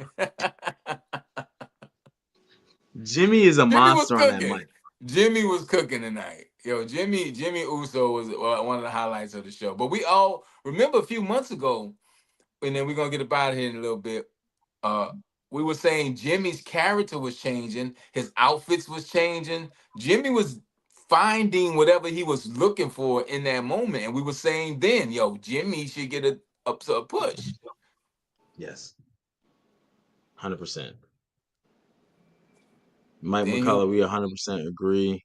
Speaker 1: Jimmy is a
Speaker 3: Jimmy was
Speaker 1: monster on that
Speaker 3: cooking.
Speaker 1: mic.
Speaker 3: Jimmy was cooking tonight. Yo, Jimmy Uso was one of the highlights of the show. But we all remember a few months ago, and then we're gonna get up out of here in a little bit. Uh, we were saying Jimmy's character was changing, his outfits was changing. Jimmy was finding whatever he was looking for in that moment, and we were saying then, yo, Jimmy should get a push.
Speaker 1: Yes. 100%. Mike
Speaker 3: Then you
Speaker 1: McCullough, we 100% agree.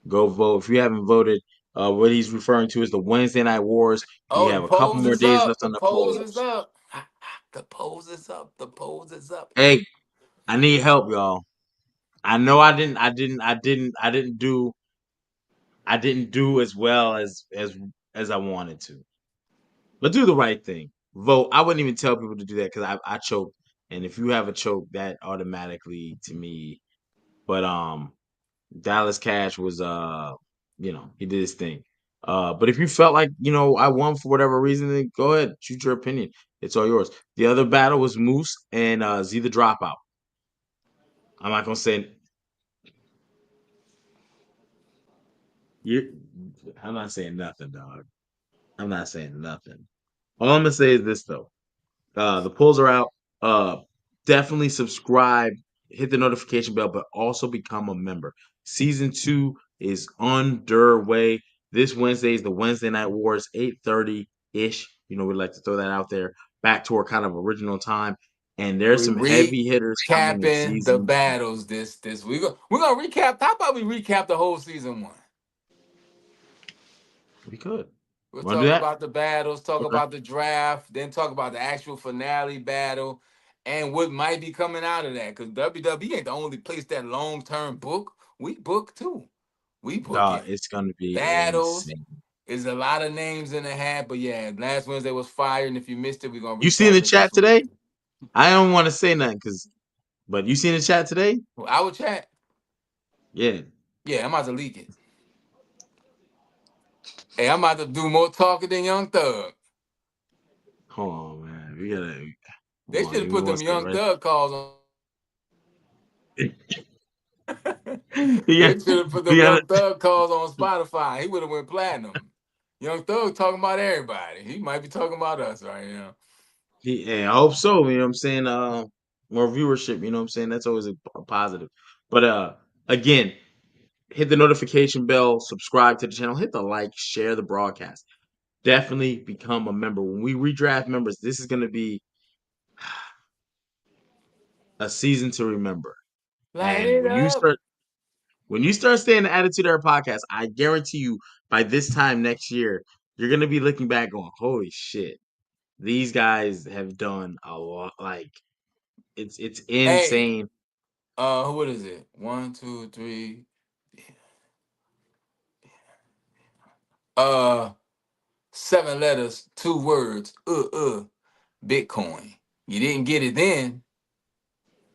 Speaker 1: Go vote. If you haven't voted, what he's referring to is the Wednesday Night Wars. We
Speaker 3: the
Speaker 1: have a couple
Speaker 3: polls
Speaker 1: more
Speaker 3: is
Speaker 1: days
Speaker 3: up.
Speaker 1: left
Speaker 3: The
Speaker 1: on the
Speaker 3: polls is
Speaker 1: polls.
Speaker 3: up. The polls is up. The polls is up.
Speaker 1: Hey, I need help, y'all. I know I didn't do as well as I wanted to. But do the right thing. Vote. I wouldn't even tell people to do that because I choked. And if you have a choke, that automatically to me. But Dallas Cash was he did his thing. But if you felt like, I won for whatever reason, then go ahead, shoot your opinion. It's all yours. The other battle was Moose and Z the Dropout. I'm not gonna say you I'm not saying nothing, dog. I'm not saying nothing. All I'm gonna say is this though. The polls are out. Uh, Definitely subscribe, hit the notification bell, but also become a member. Season 2 is underway. This Wednesday is the Wednesday Night Wars, 8:30 ish. We'd like to throw that out there back to our kind of original time. And there's some
Speaker 3: We
Speaker 1: heavy hitters coming in
Speaker 3: recapping the
Speaker 1: season.
Speaker 3: battles. This we're gonna recap. How about we recap the whole season 1?
Speaker 1: We could.
Speaker 3: We'll
Speaker 1: Want to do
Speaker 3: talk
Speaker 1: that?
Speaker 3: about the battles, talk
Speaker 1: Okay.
Speaker 3: about the draft, then talk about the actual finale battle and what might be coming out of that. Because WWE ain't the only place that long-term book. We book too. We book it.
Speaker 1: It's gonna be
Speaker 3: Battles.
Speaker 1: insane.
Speaker 3: There's a lot of names in the hat, but yeah, last Wednesday was fire. And if you missed it, we're gonna
Speaker 1: You see in the
Speaker 3: recap it
Speaker 1: chat
Speaker 3: this week.
Speaker 1: today? I don't want to say nothing but you see in the chat today?
Speaker 3: Well, our chat,
Speaker 1: Yeah.
Speaker 3: yeah, I'm about to leak it. Hey, I'm about to do more talking than Young Thug.
Speaker 1: Hold on, man. We gotta.
Speaker 3: They
Speaker 1: Hold on.
Speaker 3: should have
Speaker 1: Give me
Speaker 3: put
Speaker 1: one
Speaker 3: them
Speaker 1: second,
Speaker 3: Young
Speaker 1: right?
Speaker 3: Thug calls on.
Speaker 1: Yeah,
Speaker 3: They should have put
Speaker 1: we
Speaker 3: them
Speaker 1: gotta.
Speaker 3: Young Thug calls on Spotify. He would have went platinum. Young Thug talking about everybody. He might be talking about us right now.
Speaker 1: Yeah, I hope so. You know what I'm saying? More viewership. You know what I'm saying? That's always a positive. But again, hit the notification bell, subscribe to the channel, hit the like, share the broadcast. Definitely become a member. When we redraft members, this is going to be a season to remember.
Speaker 3: Light
Speaker 1: And
Speaker 3: it
Speaker 1: when you
Speaker 3: up.
Speaker 1: start saying the Attitude Era podcast, I guarantee you by this time next year, you're gonna be looking back going, holy shit, these guys have done a lot. Like it's
Speaker 3: Hey,
Speaker 1: insane.
Speaker 3: what is it? 1, 2, 3. Uh, 7 letters, 2 words. Bitcoin. You didn't get it then.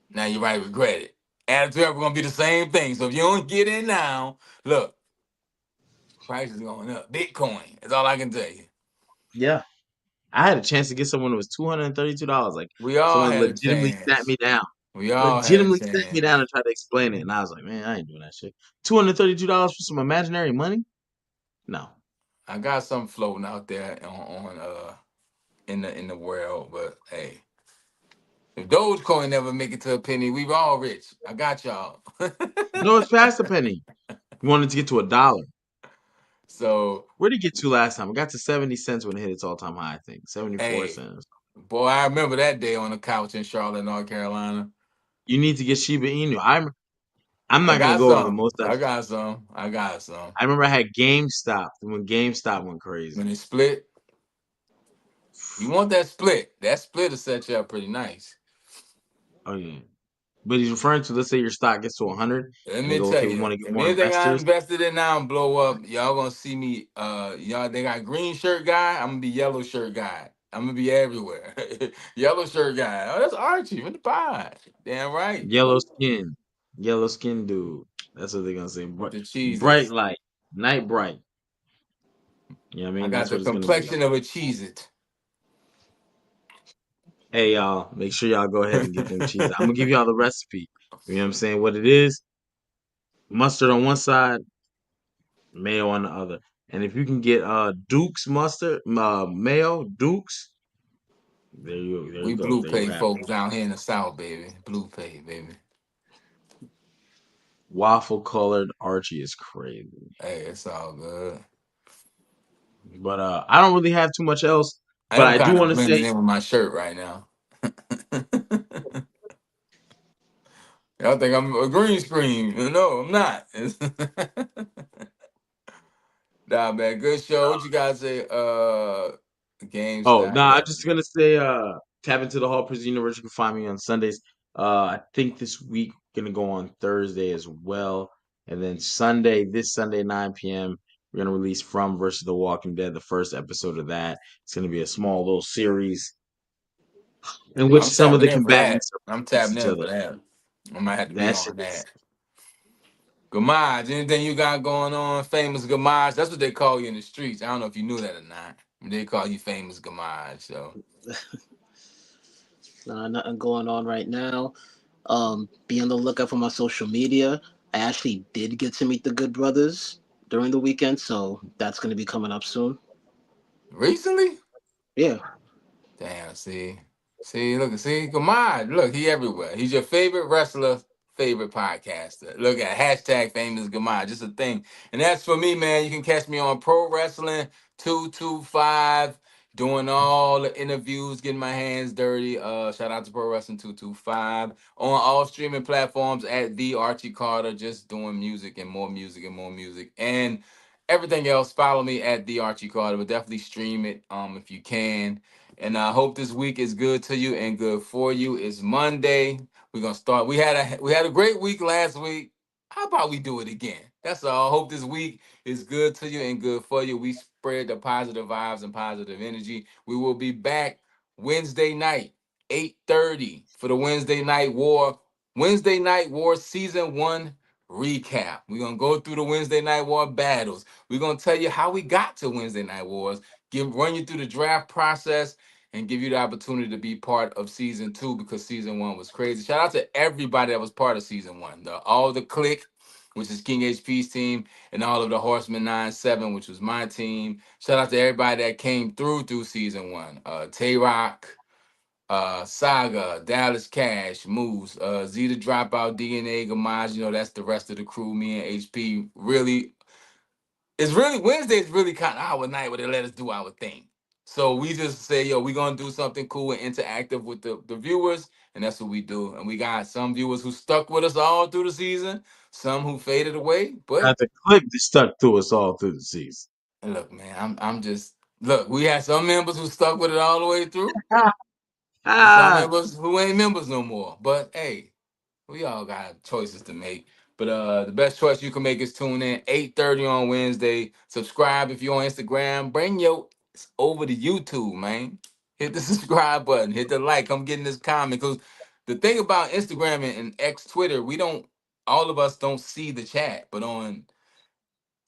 Speaker 3: Now you might regret it. Attitude ever gonna be the same thing. So if you don't get in now, look, price is going up. Bitcoin. That's all I can tell you.
Speaker 1: Yeah. I had a chance to get someone who was $232. Like
Speaker 3: We all
Speaker 1: someone
Speaker 3: had a
Speaker 1: legitimately sat
Speaker 3: chance.
Speaker 1: me down.
Speaker 3: We all had a
Speaker 1: Legitimately sat me down
Speaker 3: chance.
Speaker 1: and tried to explain it. And I was like, man, I ain't doing that shit. $232 for some imaginary money? No.
Speaker 3: I got something floating out there on in the world, but hey, if Dogecoin never make it to a penny, we all rich. I got y'all.
Speaker 1: No, it's past a penny. You wanted to get to $1.
Speaker 3: So,
Speaker 1: Where did it get to last time? It got to 70 cents when it hit its all-time high, I think. 74
Speaker 3: hey,
Speaker 1: cents.
Speaker 3: boy, I remember that day on the couch in Charlotte, North Carolina.
Speaker 1: You need to get Shiba Inu. I'm
Speaker 3: I
Speaker 1: not gonna
Speaker 3: got
Speaker 1: go over
Speaker 3: some.
Speaker 1: most of
Speaker 3: I
Speaker 1: it.
Speaker 3: got some. I got some.
Speaker 1: I remember I had GameStop when GameStop went crazy.
Speaker 3: When it split, you want that split. That split will set you up pretty nice.
Speaker 1: Oh yeah. But he's referring to, let's say your stock gets to 100
Speaker 3: Let
Speaker 1: and they
Speaker 3: me
Speaker 1: go,
Speaker 3: tell
Speaker 1: okay, we
Speaker 3: you,
Speaker 1: want to get
Speaker 3: if
Speaker 1: more
Speaker 3: anything I
Speaker 1: investors.
Speaker 3: invested in now and blow up, y'all gonna see me. Y'all, they got green shirt guy. I'm gonna be yellow shirt guy. I'm gonna be everywhere. Yellow shirt guy. Oh, that's Archie in the pod. Damn right.
Speaker 1: Yellow skin dude. That's what they're gonna say.
Speaker 3: With the
Speaker 1: Bright
Speaker 3: Cheez-Its.
Speaker 1: light, night bright. You know what I
Speaker 3: I
Speaker 1: mean?
Speaker 3: got
Speaker 1: That's
Speaker 3: the
Speaker 1: what it's gonna be.
Speaker 3: complexion of a Cheez-It.
Speaker 1: Hey y'all, make sure y'all go ahead and get them cheese. I'm gonna give y'all the recipe. You know what I'm saying? What it is: mustard on one side, mayo on the other. And if you can get Duke's mustard, mayo, Duke's, there
Speaker 3: We
Speaker 1: you go.
Speaker 3: blue
Speaker 1: There you
Speaker 3: pay
Speaker 1: have
Speaker 3: folks
Speaker 1: it.
Speaker 3: down here in the South, baby. Blue pay, baby.
Speaker 1: Waffle colored Archie is crazy.
Speaker 3: Hey, it's all good.
Speaker 1: But I don't really have too much else.
Speaker 3: I
Speaker 1: But
Speaker 3: am
Speaker 1: I do
Speaker 3: kind of
Speaker 1: want to say,
Speaker 3: blending in with my shirt right now. Y'all think I'm a green screen. No, I'm not. Nah, man, good show. What you guys say?
Speaker 1: oh
Speaker 3: GameStop,
Speaker 1: no, I'm
Speaker 3: yeah.
Speaker 1: just gonna say, tap into the Hall Prison Universe. You can find me on Sundays. I think this week gonna go on Thursday as well, and then this Sunday 9 p.m. we're gonna release From versus The Walking Dead, the first episode of that. It's gonna be a small little series in which
Speaker 3: I'm
Speaker 1: some of
Speaker 3: tapping
Speaker 1: the
Speaker 3: in for that.
Speaker 1: combatants are
Speaker 3: I'm
Speaker 1: against
Speaker 3: tapping
Speaker 1: each
Speaker 3: in
Speaker 1: other.
Speaker 3: for that. I might have to be
Speaker 1: That shit
Speaker 3: on
Speaker 1: is
Speaker 3: that. Gamage, anything you got going on? Famous Gamage. That's what they call you in the streets. I don't know if you knew that or not. They call you Famous Gamage. So
Speaker 2: Nothing going on right now. Be on the lookout for my social media. I actually did get to meet the Good Brothers during the weekend, so that's going to be coming up soon.
Speaker 3: recently?
Speaker 2: Yeah.
Speaker 3: Damn, see, Gamage, look, he everywhere. He's your favorite wrestler, favorite podcaster. Look at hashtag famous Gamage, just a thing. And that's for me, man. You can catch me on Pro Wrestling 225, doing all the interviews, getting my hands dirty. Shout out to Pro Wrestling 225. On all streaming platforms at the Archie Carter, just doing music and more music and more music. And everything else, follow me at the Archie Carter, but definitely stream it if you can. And I hope this week is good to you and good for you. It's Monday. We're gonna start. We had a great week last week. How about we do it again? That's all. I hope this week is good to you and good for you. We spread the positive vibes and positive energy. We will be back Wednesday night, 8:30 for the Wednesday Night War. Wednesday Night War Season 1 recap. We're gonna go through the Wednesday Night War battles. We're gonna tell you how we got to Wednesday Night Wars, run you through the draft process, and give you the opportunity to be part of season 2 because season 1 was crazy. Shout out to everybody that was part of season 1. All the click, which is King HP's team, and all of the Horseman 9-7, which was my team. Shout out to everybody that came through season 1. Tay Rock, Saga, Dallas Cash, Moose, Z the Dropout, DNA, Gamage, that's the rest of the crew. Me and HP Wednesday is really kind of our night where they let us do our thing. So we just say, yo, we're gonna do something cool and interactive with the viewers, and that's what we do. And we got some viewers who stuck with us all through the season, some who faded away. But
Speaker 1: got the click that stuck to us all through the season.
Speaker 3: look, man, I'm just Look, we had some members who stuck with it all the way through. And some
Speaker 1: Ah,
Speaker 3: members who ain't members no more. But hey, we all got choices to make. But the best choice you can make is tune in 8:30 on Wednesday. Subscribe if you're on Instagram. Bring your over to YouTube, man. Hit the subscribe button. Hit the like. Come get in this comment. Because the thing about Instagram and X Twitter, all of us don't see the chat. But on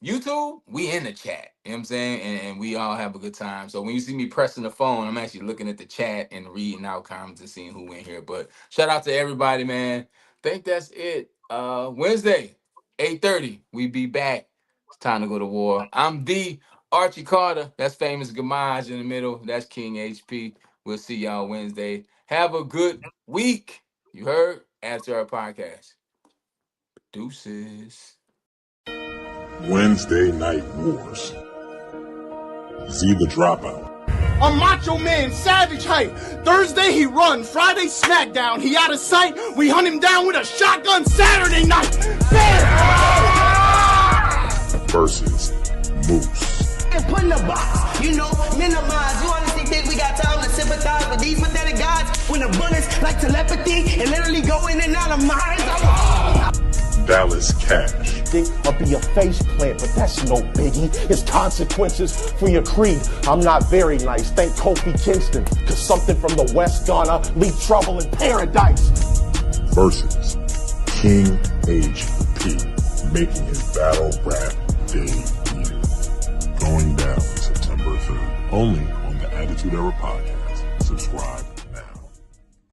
Speaker 3: YouTube, we in the chat. You know what I'm saying? And we all have a good time. So when you see me pressing the phone, I'm actually looking at the chat and reading out comments and seeing who in here. But shout out to everybody, man. Think that's it. Wednesday, 8:30. We be back. It's time to go to war. I'm the Archie Carter. That's famous Gamage in the middle. That's King HP. We'll see y'all Wednesday. Have a good week. You heard? After our podcast. Deuces.
Speaker 5: Wednesday Night Wars. Z the Dropout.
Speaker 6: A Macho Man Savage hype. Thursday he run, Friday SmackDown. He out of sight. We hunt him down with a shotgun Saturday night. Bam!
Speaker 5: Versus Moose.
Speaker 7: And put in the box, minimize. You honestly think we got time to sympathize with these pathetic guys when the bullets like telepathy and literally go in and out of minds?
Speaker 5: Dallas Cash.
Speaker 8: Think I'll be a face plant, but that's no biggie. It's consequences for your creed. I'm not very nice. Thank Kofi Kingston, cause something from the West gonna leave trouble in paradise.
Speaker 5: Versus King HP, making his battle rap debut. Going down September 3rd. Only on the Attitude Era podcast. Subscribe.